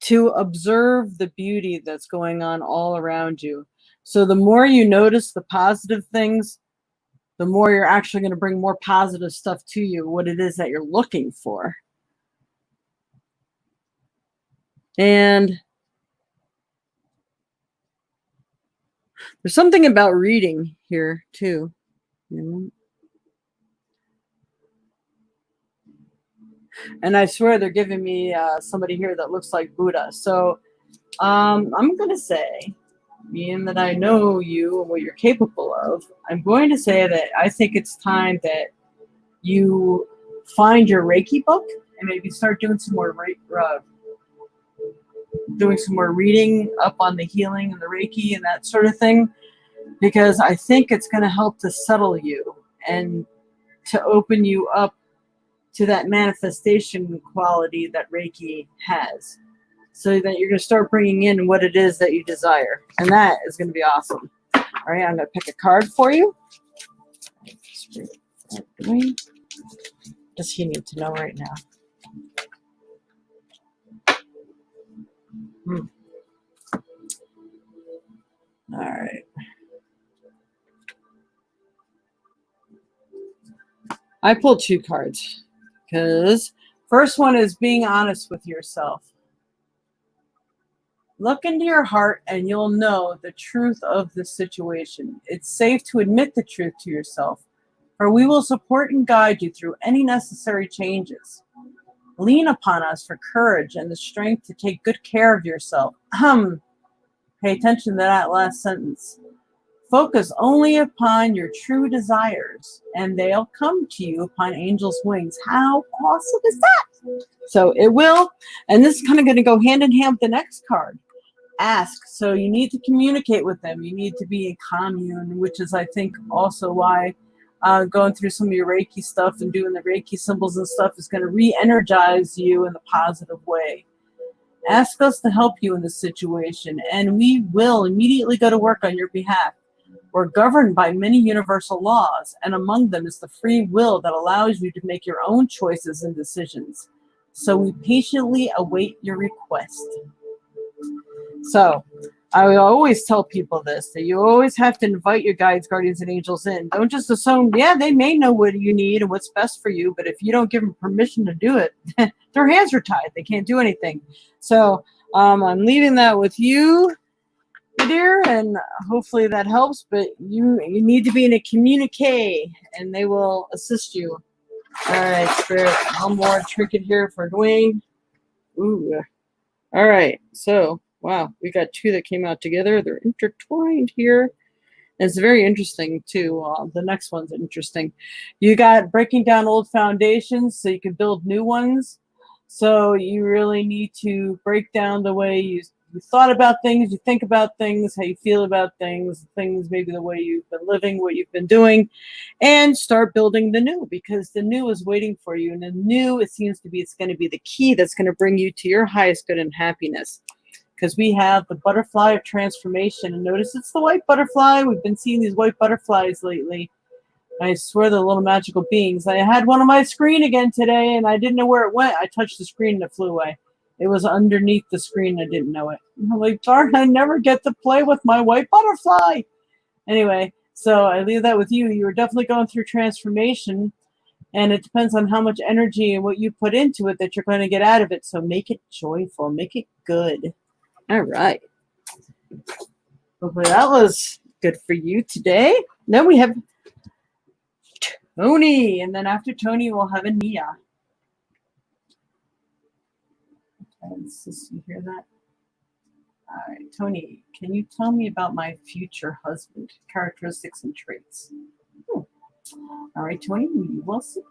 to observe the beauty that's going on all around you. So the more you notice the positive things, the more you're actually going to bring more positive stuff to you, what it is that you're looking for. And there's something about reading here too. And I swear they're giving me somebody here that looks like Buddha. So I'm going to say, being that I know you and what you're capable of, I'm going to say that I think it's time that you find your Reiki book and maybe start doing some more reading up on the healing and the Reiki and that sort of thing, because I think it's going to help to settle you and to open you up to that manifestation quality that Reiki has, so that you're going to start bringing in what it is that you desire. And that is going to be awesome. All right, I'm going to pick a card for you. What does he need to know right now? All right. I pulled two cards because First one is being honest with yourself. Look into your heart and you'll know the truth of the situation. It's safe to admit the truth to yourself, for we will support and guide you through any necessary changes. Lean upon us for courage and the strength to take good care of yourself. Pay attention to that last sentence. Focus only upon your true desires, and they'll come to you upon angels' wings. How awesome is that? So it will, and this is kind of going to go hand in hand with the next card. Ask. So you need to communicate with them. You need to be in commune, which is, I think, also why going through some of your Reiki stuff and doing the Reiki symbols and stuff is going to re-energize you in the positive way. Ask us to help you in this situation, and we will immediately go to work on your behalf. We're governed by many universal laws, and among them is the free will that allows you to make your own choices and decisions. So we patiently await your request. So I always tell people this, that you always have to invite your guides, guardians, and angels in. Don't just assume, yeah, they may know what you need and what's best for you, but if you don't give them permission to do it, their hands are tied. They can't do anything. So I'm leaving that with you, dear, and hopefully that helps, but you need to be in a communique, and they will assist you. All right, Spirit, one more trinket here for Dwayne. Ooh. All right, so wow, we got two that came out together. They're intertwined here. And it's very interesting, too. The next one's interesting. You got breaking down old foundations so you can build new ones. So you really need to break down the way you thought about things, you think about things, how you feel about things, maybe the way you've been living, what you've been doing, and start building the new, because the new is waiting for you. And the new, it seems to be, it's going to be the key that's going to bring you to your highest good and happiness. Because we have the butterfly of transformation. And notice it's the white butterfly. We've been seeing these white butterflies lately. I swear they're little magical beings. I had one on my screen again today, and I didn't know where it went. I touched the screen and it flew away. It was underneath the screen. I didn't know it. I'm like, darn, I never get to play with my white butterfly. Anyway, so I leave that with you. You are definitely going through transformation, and it depends on how much energy and what you put into it that you're going to get out of it. So make it joyful. Make it good. All right. Hopefully that was good for you today. Then we have Tony, and then after Tony, we'll have Ania. You hear that? All right, Tony, can you tell me about my future husband, characteristics and traits? All right, Tony, we will see.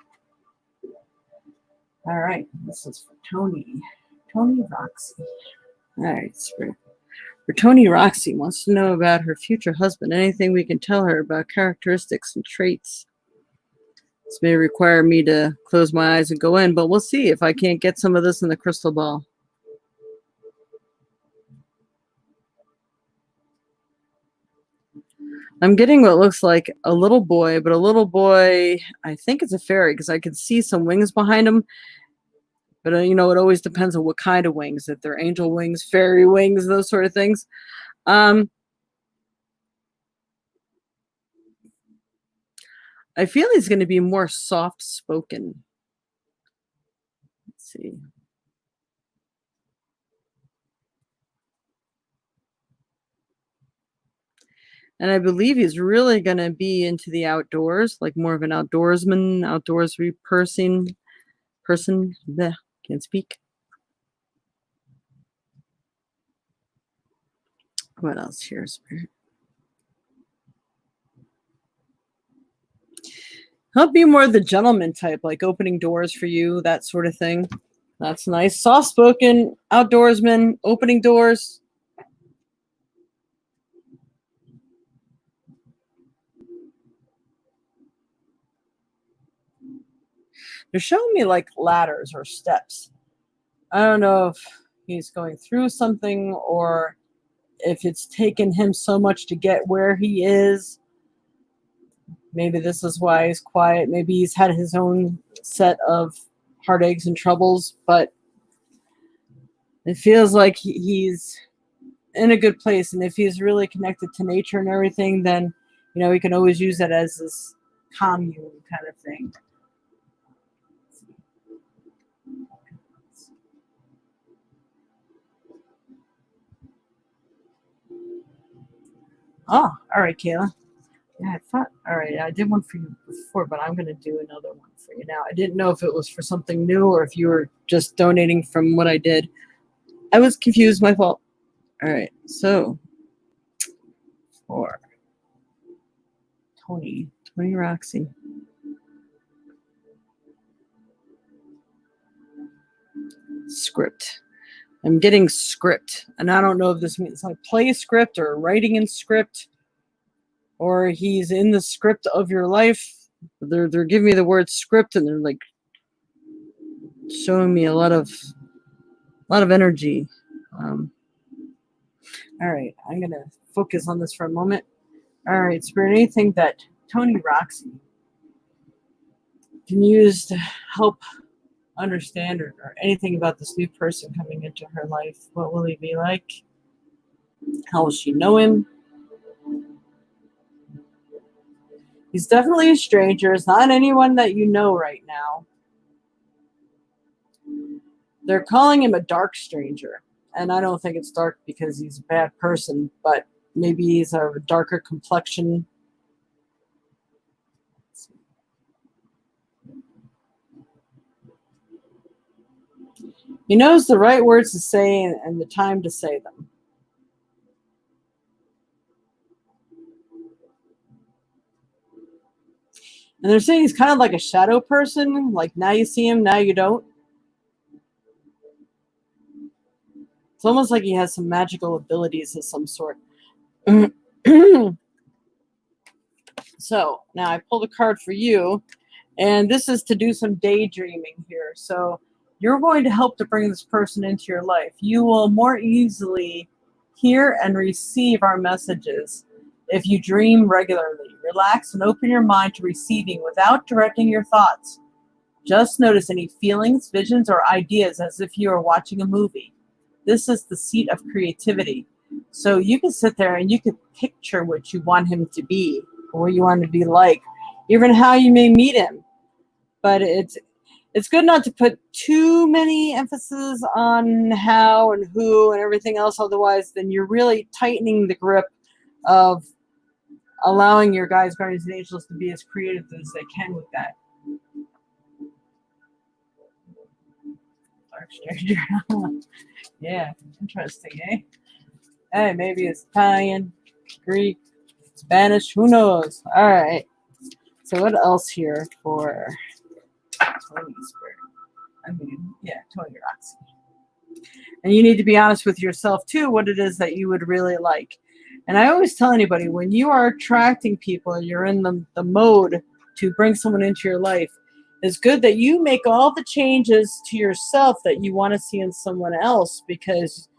All right, this is for Tony. Tony Roxy. All right, Spirit. For Tony, Roxy wants to know about her future husband. Anything we can tell her about characteristics and traits. This may require me to close my eyes and go in, but we'll see if I can't get some of this in the crystal ball. I'm getting what looks like a little boy, but a little boy, I think it's a fairy because I can see some wings behind him. But, you know, it always depends on what kind of wings, if they're angel wings, fairy wings, those sort of things. I feel he's going to be more soft-spoken. Let's see. And I believe he's really going to be into the outdoors, like more of an outdoorsman, outdoorsy person. Bleh, can't speak. What else here, Spirit? He'll be more the gentleman type, like opening doors for you, that sort of thing. That's nice. Soft-spoken, outdoorsman, opening doors. They're showing me like ladders or steps. I don't know if he's going through something or if it's taken him so much to get where he is. Maybe this is why he's quiet. Maybe he's had his own set of heartaches and troubles, but it feels like he's in a good place. And if he's really connected to nature and everything, then, you know, he can always use that as this commune kind of thing. Oh, all right, Kayla. Yeah, I thought, all right, I did one for you before, but I'm going to do another one for you now. I didn't know if it was for something new or if you were just donating from what I did. I was confused, my fault. All right, so for Tony Roxy. Script. I'm getting script, and I don't know if this means like play script or writing in script, or he's in the script of your life. They're giving me the word script, and they're like showing me a lot of energy. All right, I'm gonna focus on this for a moment. All right, Spirit, anything that Tony Roxy can use to help understand or anything about this new person coming into her life? What will he be like? How will she know him? He's definitely a stranger. It's not anyone that you know right now. They're calling him a dark stranger. And I don't think it's dark because he's a bad person, but maybe he's a darker complexion. He knows the right words to say and the time to say them. And they're saying he's kind of like a shadow person. Like now you see him, now you don't. It's almost like he has some magical abilities of some sort. So now I pulled a card for you. And this is to do some daydreaming here. So you're going to help to bring this person into your life. You will more easily hear and receive our messages if you dream regularly. Relax and open your mind to receiving without directing your thoughts. Just notice any feelings, visions, or ideas as if you are watching a movie. This is the seat of creativity. So you can sit there and you can picture what you want him to be, or what you want him to be like, even how you may meet him. But it's good not to put too many emphasis on how and who and everything else. Otherwise, then you're really tightening the grip of allowing your guides, guardians, and angels to be as creative as they can with that. Dark stranger. Yeah, interesting, eh? Hey, maybe it's Italian, Greek, Spanish, who knows? All right. So what else here for Tony Spirit? Tony Roxy. And you need to be honest with yourself too, what it is that you would really like. And I always tell anybody, when you are attracting people and you're in the mode to bring someone into your life, it's good that you make all the changes to yourself that you want to see in someone else, because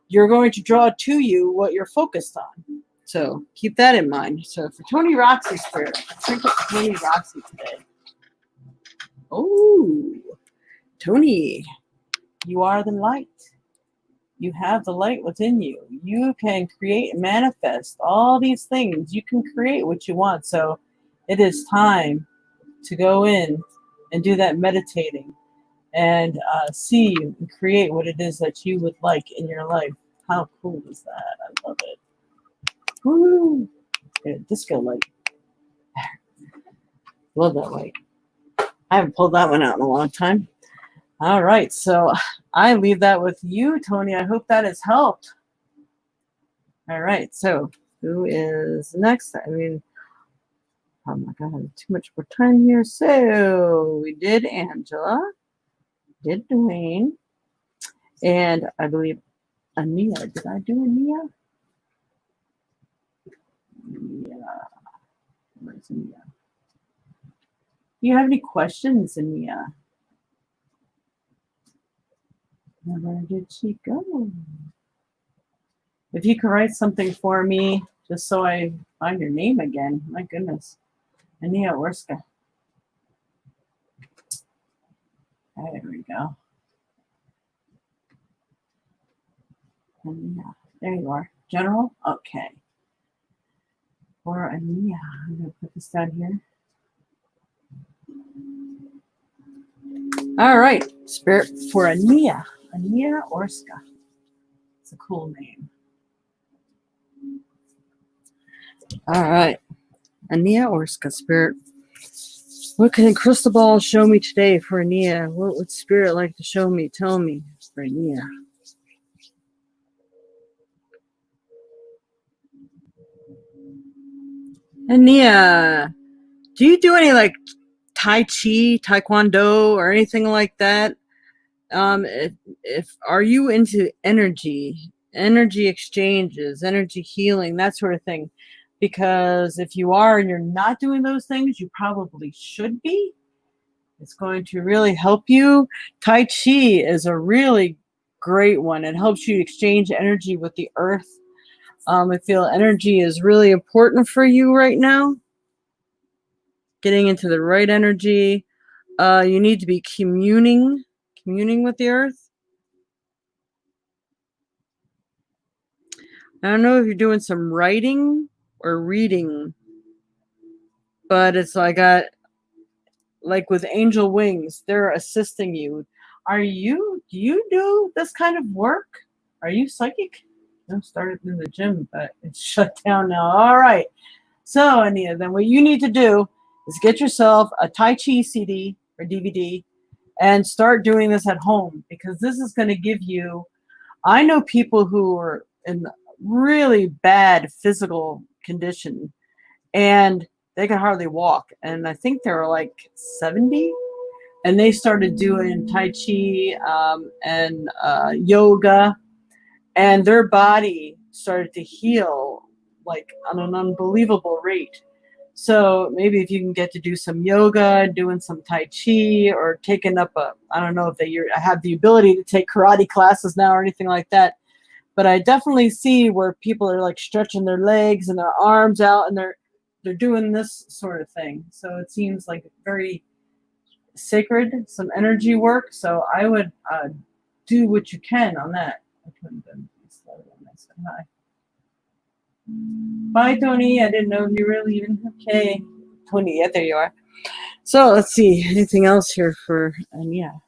you're going to draw to you what you're focused on. So keep that in mind. So for Tony Roxy Spirit, let's think of Tony Roxy today. Oh, Tony, you are the light. You have the light within you. You can create and manifest all these things. You can create what you want. So it is time to go in and do that meditating and see and create what it is that you would like in your life. How cool is that? I love it. Woo! Yeah, disco light. Love that light. I haven't pulled that one out in a long time. All right, so I leave that with you, Tony. I hope that has helped. All right, so who is next? I mean, oh my God, too much more time here. So we did Angela, did Dwayne, and I believe Ania. Did I do Ania? Yeah. Where's Ania? Do you have any questions, Ania? Where did she go? If you could write something for me, just so I find your name again. My goodness. Ania Orska. There we go. Ania. There you are. General? Okay. For Ania. I'm going to put this down here. All right. Spirit for Ania. Ania Orska. It's a cool name. All right. Ania Orska, Spirit. What can Crystal Ball show me today for Ania? What would Spirit like to show me? Tell me for Ania. Ania, do you do any like Tai Chi, Taekwondo, or anything like that? If are you into energy exchanges, energy healing, that sort of thing? Because if you are and you're not doing those things, you probably should be. It's going to really help you. Tai Chi is a really great one. It helps you exchange energy with the earth. I feel energy is really important for you right now. Getting into the right energy. You need to be communing with the earth. I don't know if you're doing some writing or reading, but it's like with angel wings, they're assisting you. Do you do this kind of work? Are you psychic? I started in the gym, but it's shut down now. All right. So, Ania, then what you need to do is get yourself a Tai Chi CD or DVD and start doing this at home, because this is going to give you. I know people who are in really bad physical condition and they can hardly walk. And I think they were like 70, and they started doing Tai Chi and yoga, and their body started to heal like on an unbelievable rate. So maybe if you can get to do some yoga, doing some Tai Chi, or taking up I don't know if they have the ability to take karate classes now or anything like that. But I definitely see where people are like stretching their legs and their arms out, and they're doing this sort of thing. So it seems like very sacred, some energy work. So I would do what you can on that. I couldn't have been slow when I said hi. Bye, Tony. I didn't know if you were leaving. Okay, Tony. Yeah, there you are. So let's see. Anything else here for Ania?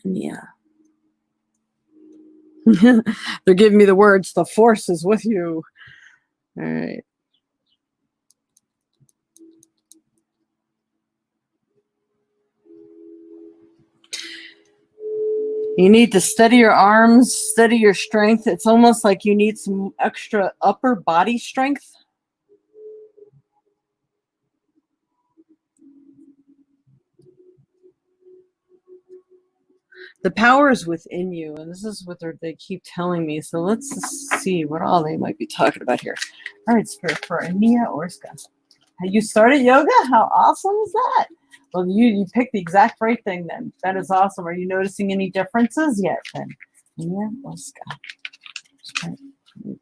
Ania. They're giving me the words. The force is with you. All right. You need to steady your arms, steady your strength. It's almost like you need some extra upper body strength. The power is within you, and this is what they keep telling me. So let's see what all they might be talking about here. All right, Spirit, for Ania Orska. Have you started yoga? How awesome is that? Well, you picked the exact right thing then. That is awesome. Are you noticing any differences yet then? Ania Orska.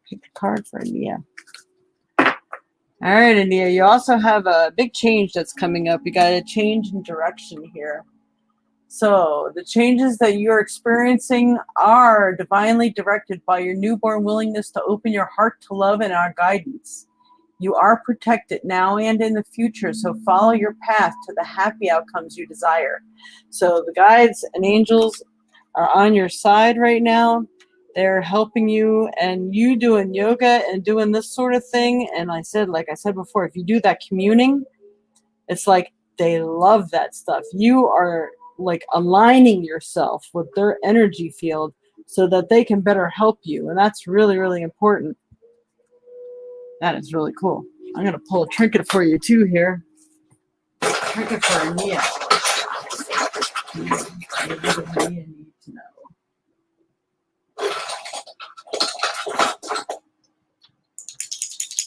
Pick a card for Ania. All right, Ania, you also have a big change that's coming up. You got a change in direction here. So the changes that you're experiencing are divinely directed by your newborn willingness to open your heart to love and our guidance. You are protected now and in the future, so follow your path to the happy outcomes you desire. So the guides and angels are on your side right now. They're helping you, and you doing yoga and doing this sort of thing. And like I said before, if you do that communing, it's like they love that stuff. You are like aligning yourself with their energy field so that they can better help you. And that's really, really important. That is really cool. I'm going to pull a trinket for you too here. Trinket for Ania. What does Ania need to know?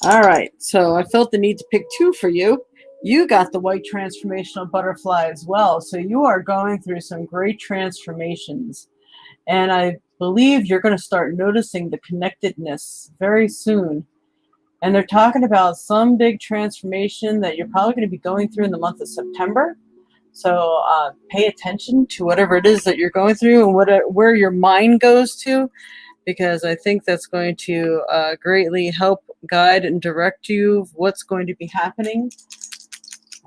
All right, so I felt the need to pick two for you. You got the white transformational butterfly as well. So you are going through some great transformations. And I believe you're going to start noticing the connectedness very soon. And they're talking about some big transformation that you're probably going to be going through in the month of September. So pay attention to whatever it is that you're going through and where your mind goes to, because I think that's going to greatly help guide and direct you of what's going to be happening.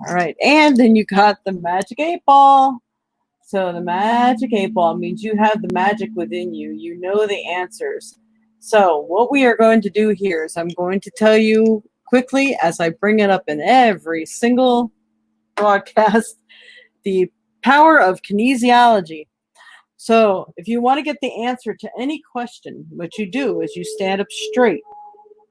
All right. And then you got the magic 8-ball. So the magic 8-ball means you have the magic within you. You know the answers. So what we are going to do here is I'm going to tell you quickly, as I bring it up in every single broadcast, the power of kinesiology. So if you want to get the answer to any question, what you do is you stand up straight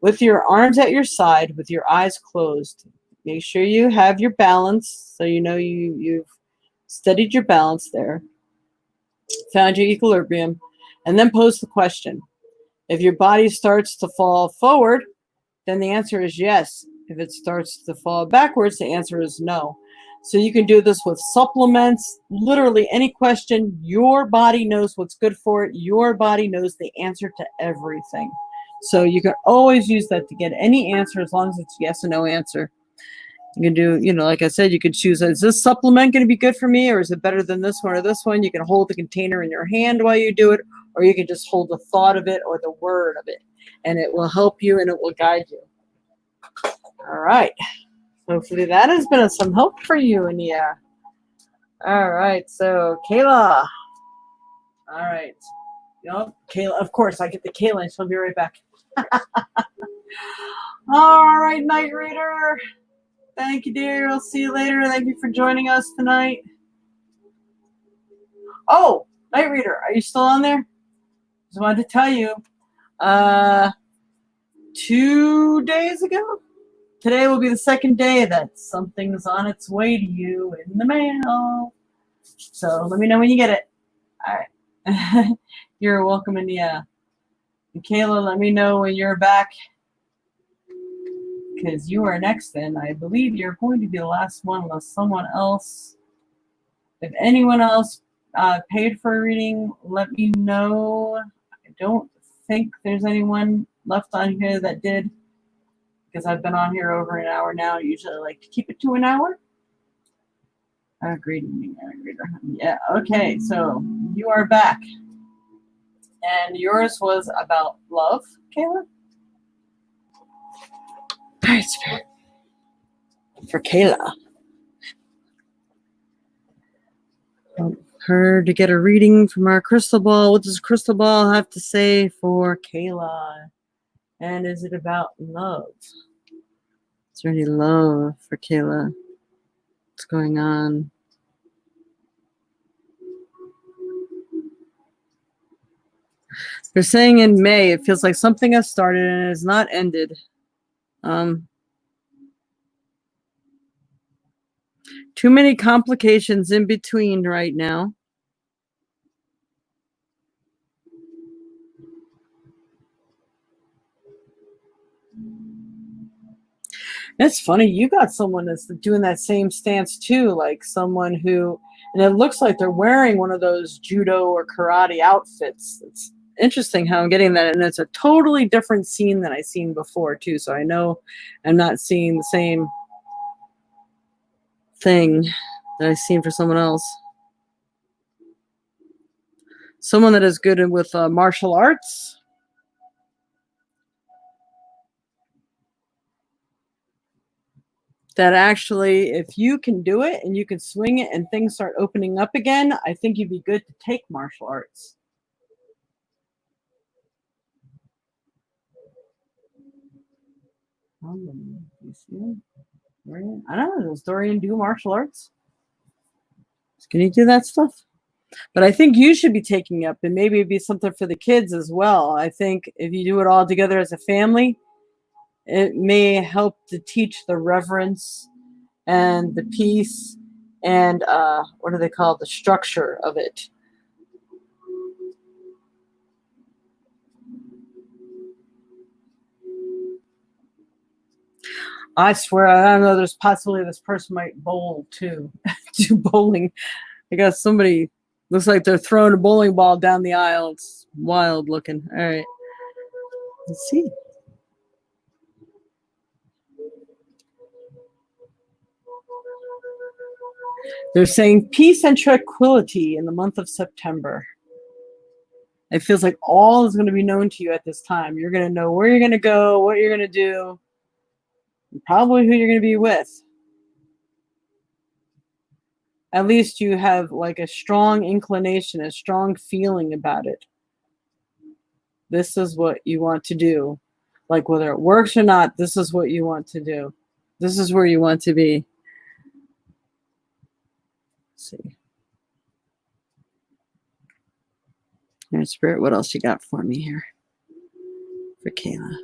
with your arms at your side with your eyes closed. Make sure you have your balance, so you know you've steadied your balance there, found your equilibrium, and then pose the question. If your body starts to fall forward, then the answer is yes. If it starts to fall backwards, the answer is no. So you can do this with supplements, literally any question. Your body knows what's good for it. Your body knows the answer to everything. So you can always use that to get any answer as long as it's yes or no answer. You can do, like I said, you could choose, is this supplement going to be good for me, or is it better than this one or this one? You can hold the container in your hand while you do it, or you can just hold the thought of it or the word of it, and it will help you and it will guide you. All right. Hopefully that has been some help for you, Ania. All right. So, Kayla. All right. Kayla, of course, I get the Kayla, and she'll be right back. All right, Night Reader. Thank you, dear. I'll see you later. Thank you for joining us tonight. Oh, Night Reader, are you still on there? Just wanted to tell you, 2 days ago, today will be the second day that something's on its way to you in the mail. So let me know when you get it. All right. You're welcome, India. And Kayla, let me know when you're back, because you are next, and I believe you're going to be the last one unless someone else, if anyone else paid for a reading, let me know. I don't think there's anyone left on here that did, because I've been on here over an hour now. Usually I like to keep it to an hour. Agreed. Yeah, okay, so you are back. And yours was about love, Kayla? All right, Spirit. For Kayla. Her to get a reading from our crystal ball. What does crystal ball have to say for Kayla? And is it about love? Is there any love for Kayla? What's going on? They're saying in May, it feels like something has started and it has not ended. Too many complications in between right now. It's funny, you got someone that's doing that same stance too, like someone who, and it looks like they're wearing one of those judo or karate outfits. It's interesting how I'm getting that, and it's a totally different scene than I've seen before too, so I know I'm not seeing the same thing that I've seen for someone else. Someone that is good with martial arts. That actually, if you can do it and you can swing it and things start opening up again, I think you'd be good to take martial arts. You see? Dorian? I don't know. Does Dorian do martial arts? Can he do that stuff? But I think you should be taking up, and maybe it'd be something for the kids as well. I think if you do it all together as a family, it may help to teach the reverence and the peace and what do they call it? The structure of it. I swear, I don't know. There's possibly this person might bowl too, do bowling. I guess somebody looks like they're throwing a bowling ball down the aisle. It's wild looking. All right, let's see. They're saying peace and tranquility in the month of September. It feels like all is going to be known to you at this time. You're going to know where you're going to go, what you're going to do, and probably who you're going to be with. At least you have like a strong inclination, a strong feeling about it. This is what you want to do. Like whether it works or not, this is what you want to do. This is where you want to be. Let's see. Here, Spirit, what else you got for me here? For Kayla.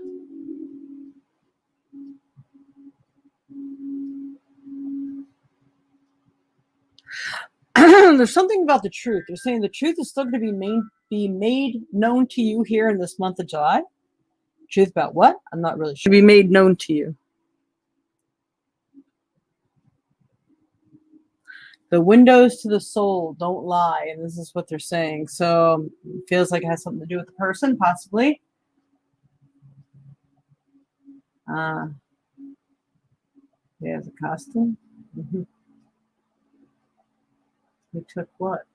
There's something about the truth. They're saying the truth is still going to be made known to you here in this month of July. Truth about what? I'm not really sure. Be made known to you. The windows to the soul don't lie, and this is what they're saying. So it feels like it has something to do with the person, possibly. He has a costume. Mm-hmm. He took what?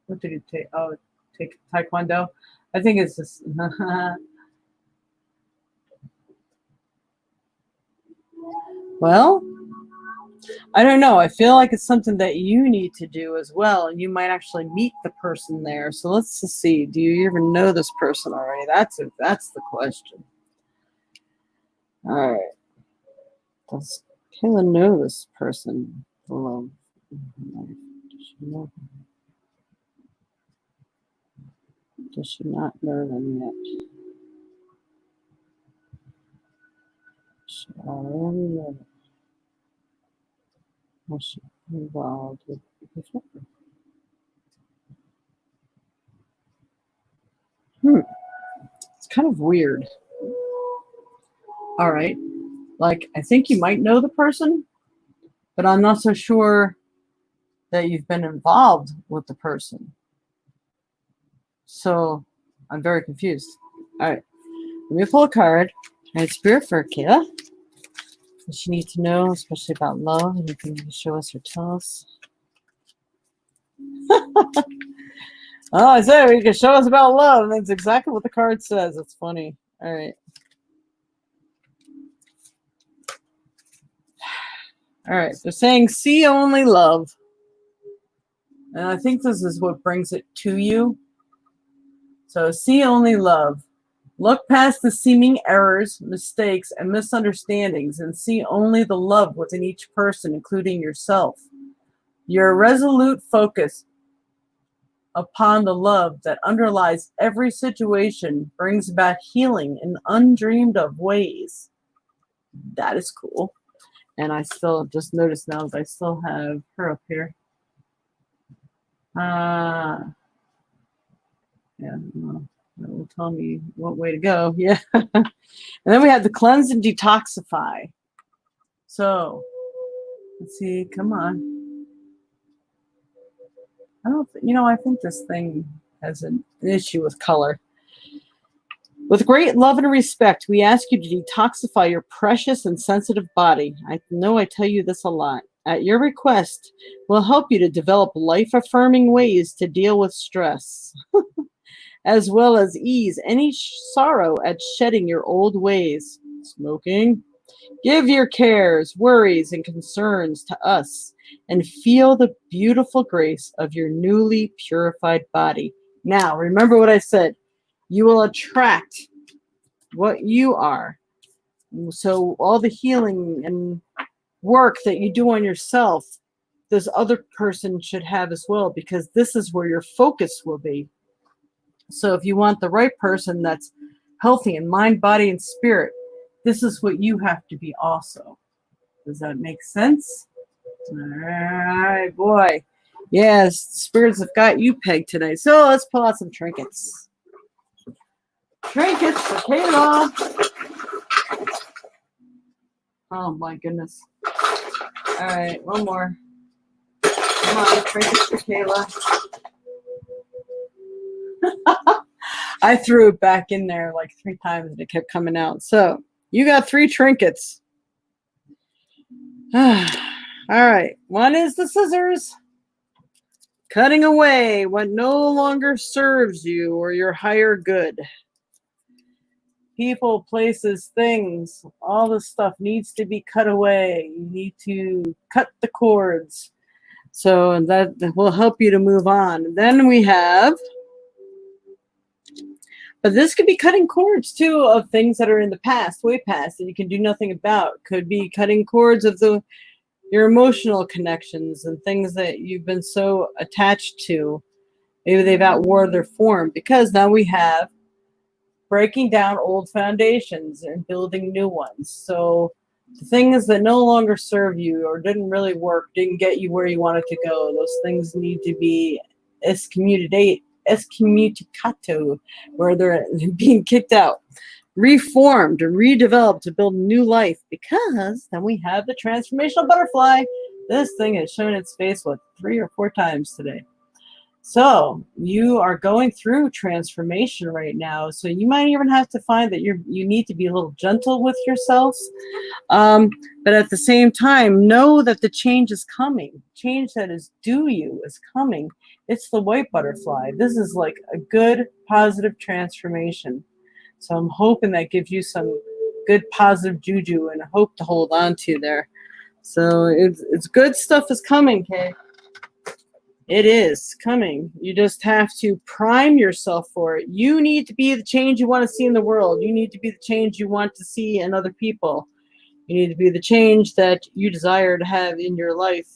What did he take? Oh, take Taekwondo. I think it's just. Well, I don't know. I feel like it's something that you need to do as well, and you might actually meet the person there. So let's just see. Do you even know this person already? That's the question. All right. Does Kayla know this person? Hello. Does she know? Does she not know them yet? She already knows. Was she involved with before? It's kind of weird. All right. Like, I think you might know the person, but I'm not so sure that you've been involved with the person. So I'm very confused. All right. Let me pull a card. All right, Spirit for Kayla. What she needs to know, especially about love. Anything you can show us or tell us. Oh, I said you can show us about love. That's exactly what the card says. It's funny. All right. All right. They're saying see only love. And I think this is what brings it to you. So see only love. Look past the seeming errors, mistakes, and misunderstandings and see only the love within each person, including yourself. Your resolute focus upon the love that underlies every situation brings about healing in undreamed of ways. That is cool. And I still just noticed now that I still have her up here. Yeah, well, that will tell me what way to go. Yeah. And then we have the cleanse and detoxify. So let's see. Come on. I think this thing has an issue with color. With great love and respect, we ask you to detoxify your precious and sensitive body. I know I tell you this a lot. At your request, we'll help you to develop life-affirming ways to deal with stress, as well as ease any sorrow at shedding your old ways. Smoking. Give your cares, worries, and concerns to us and feel the beautiful grace of your newly purified body. Now, remember what I said. You will attract what you are. So all the healing and work that you do on yourself, this other person should have as well, because this is where your focus will be. So if you want the right person that's healthy in mind, body, and spirit, this is what you have to be also. Does that make sense? All right, boy. Yes, spirits have got you pegged tonight. So let's pull out some trinkets. Trinkets for Kayla. Oh my goodness. All right, one more. Come on, trinkets for Kayla. I threw it back in there like 3 times and it kept coming out. So you got 3 trinkets. All right. One is the scissors. Cutting away what no longer serves you or your higher good. People, places, things, all this stuff needs to be cut away. You need to cut the cords. So that will help you to move on. Then we have But this could be cutting cords too of things that are in the past, way past, that you can do nothing about. Could be cutting cords of your emotional connections and things that you've been so attached to. Maybe they've outworn their form, because now we have breaking down old foundations and building new ones. So the things that no longer serve you or didn't really work, didn't get you where you wanted to go, those things need to be excommunicato, where they're being kicked out, reformed and redeveloped to build new life, because then we have the transformational butterfly. This thing has shown its face, what, 3 or 4 times today. So you are going through transformation right now. So you might even have to find that you need to be a little gentle with yourselves. But at the same time, know that the change is coming. Change that is due you is coming. It's the white butterfly. This is like a good, positive transformation. So I'm hoping that gives you some good, positive juju and hope to hold on to there. So it's good stuff is coming, Kay. It is coming. You just have to prime yourself for it. You need to be the change you want to see in the world. You need to be the change you want to see in other people. You need to be the change that you desire to have in your life,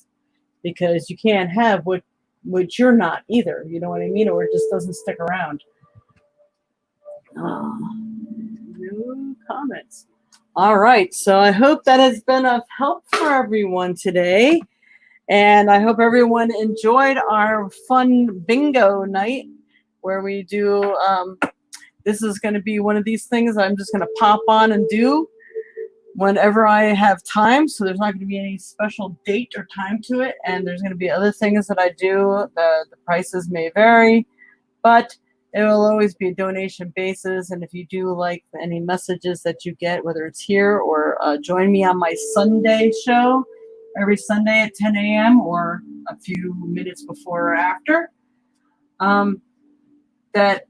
because you can't have what you're not either. You know what I mean? Or it just doesn't stick around. No comments. All right. So I hope that has been of help for everyone today. And I hope everyone enjoyed our fun bingo night where we do, this is going to be one of these things I'm just going to pop on and do whenever I have time. So there's not going to be any special date or time to it. And there's going to be other things that I do. The prices may vary, but it will always be a donation basis. And if you do like any messages that you get, whether it's here or join me on my Sunday show, every Sunday at 10 a.m. or a few minutes before or after, that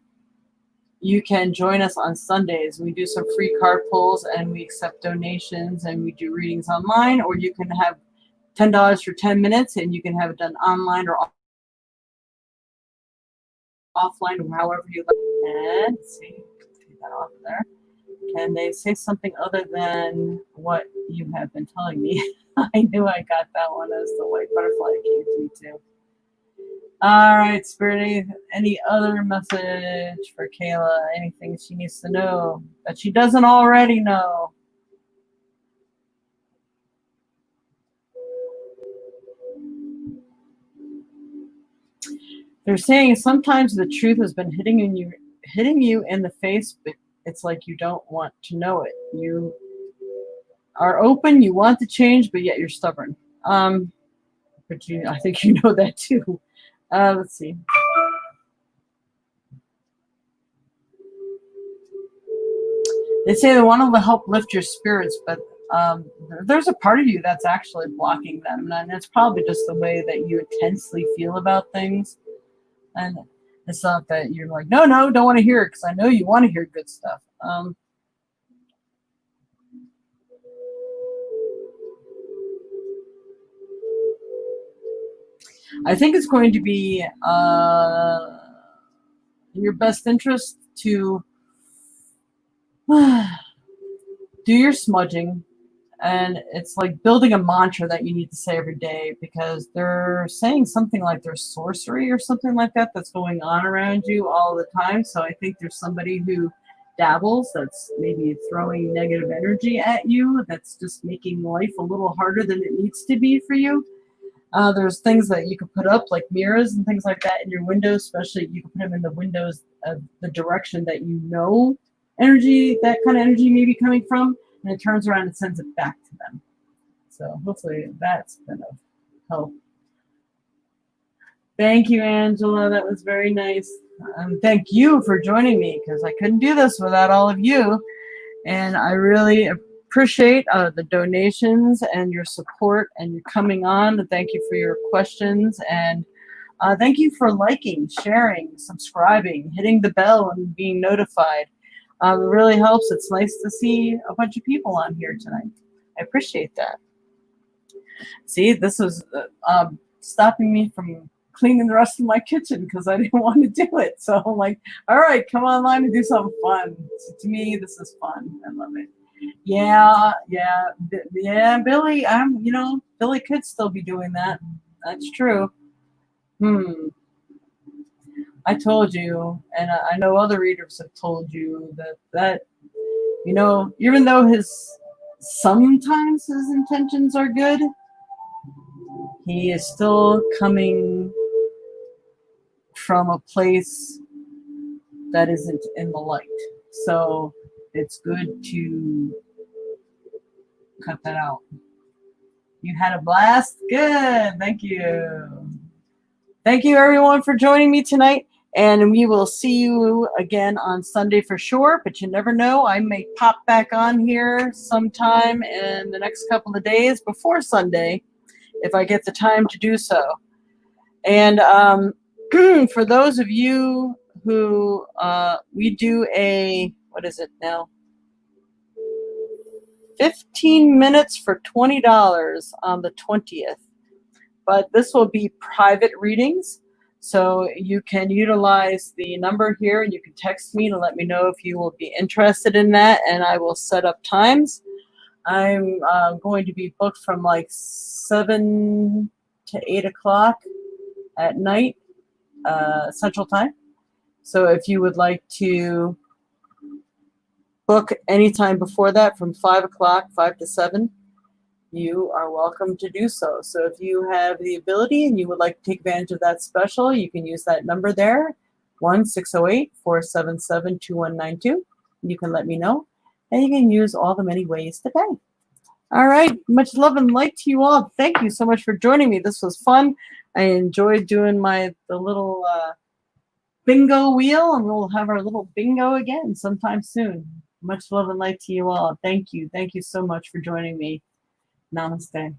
you can join us on Sundays. We do some free card pulls and we accept donations and we do readings online, or you can have $10 for 10 minutes and you can have it done online or offline, however you like. And let's see, take that off there. Can they say something other than what you have been telling me? I knew I got that one as the white butterfly came to me too. All right, Spirit, any other message for Kayla? Anything she needs to know that she doesn't already know? They're saying sometimes the truth has been hitting you in the face, but it's like you don't want to know it. You are open, you want to change, but yet you're stubborn. But I think you know that too. Let's see. They say they want to help lift your spirits, but there's a part of you that's actually blocking them, and it's probably just the way that you intensely feel about things. And it's not that you're like, no, don't want to hear it, because I know you want to hear good stuff. I think it's going to be in your best interest to do your smudging. And it's like building a mantra that you need to say every day, because they're saying something like there's sorcery or something like that that's going on around you all the time. So I think there's somebody who dabbles that's maybe throwing negative energy at you, that's just making life a little harder than it needs to be for you. There's things that you can put up, like mirrors and things like that in your windows, especially you can put them in the windows of the direction that you know energy, that kind of energy may be coming from, and it turns around and sends it back to them. So hopefully that's been of help. Thank you, Angela. That was very nice. Thank you for joining me, because I couldn't do this without all of you. And I really appreciate the donations and your support and your coming on. Thank you for your questions. And thank you for liking, sharing, subscribing, hitting the bell, and being notified. It really helps. It's nice to see a bunch of people on here tonight. I appreciate that. See, this was stopping me from cleaning the rest of my kitchen because I didn't want to do it. So I'm like, all right, come online and do something fun. So to me, this is fun. I love it. Yeah, yeah, Billy. Billy could still be doing that. That's true. I told you, and I know other readers have told you that even though sometimes his intentions are good, he is still coming from a place that isn't in the light. So it's good to cut that out. You had a blast? Good. Thank you. Thank you, everyone, for joining me tonight. And we will see you again on Sunday for sure. But you never know. I may pop back on here sometime in the next couple of days before Sunday if I get the time to do so. And for those of you who we do what is it now? 15 minutes for $20 on the 20th. But this will be private readings. So you can utilize the number here and you can text me to let me know if you will be interested in that, and I will set up times. I'm going to be booked from like 7 to 8 o'clock at night, Central Time. So if you would like to book anytime before that from 5 o'clock, 5 to 7, you are welcome to do so. So if you have the ability and you would like to take advantage of that special, you can use that number there, 1-608-477-2192. You can let me know, and you can use all the many ways to pay. All right. Much love and light to you all. Thank you so much for joining me. This was fun. I enjoyed doing the little bingo wheel, and we'll have our little bingo again sometime soon. Much love and light to you all. Thank you. Thank you so much for joining me. Namaste.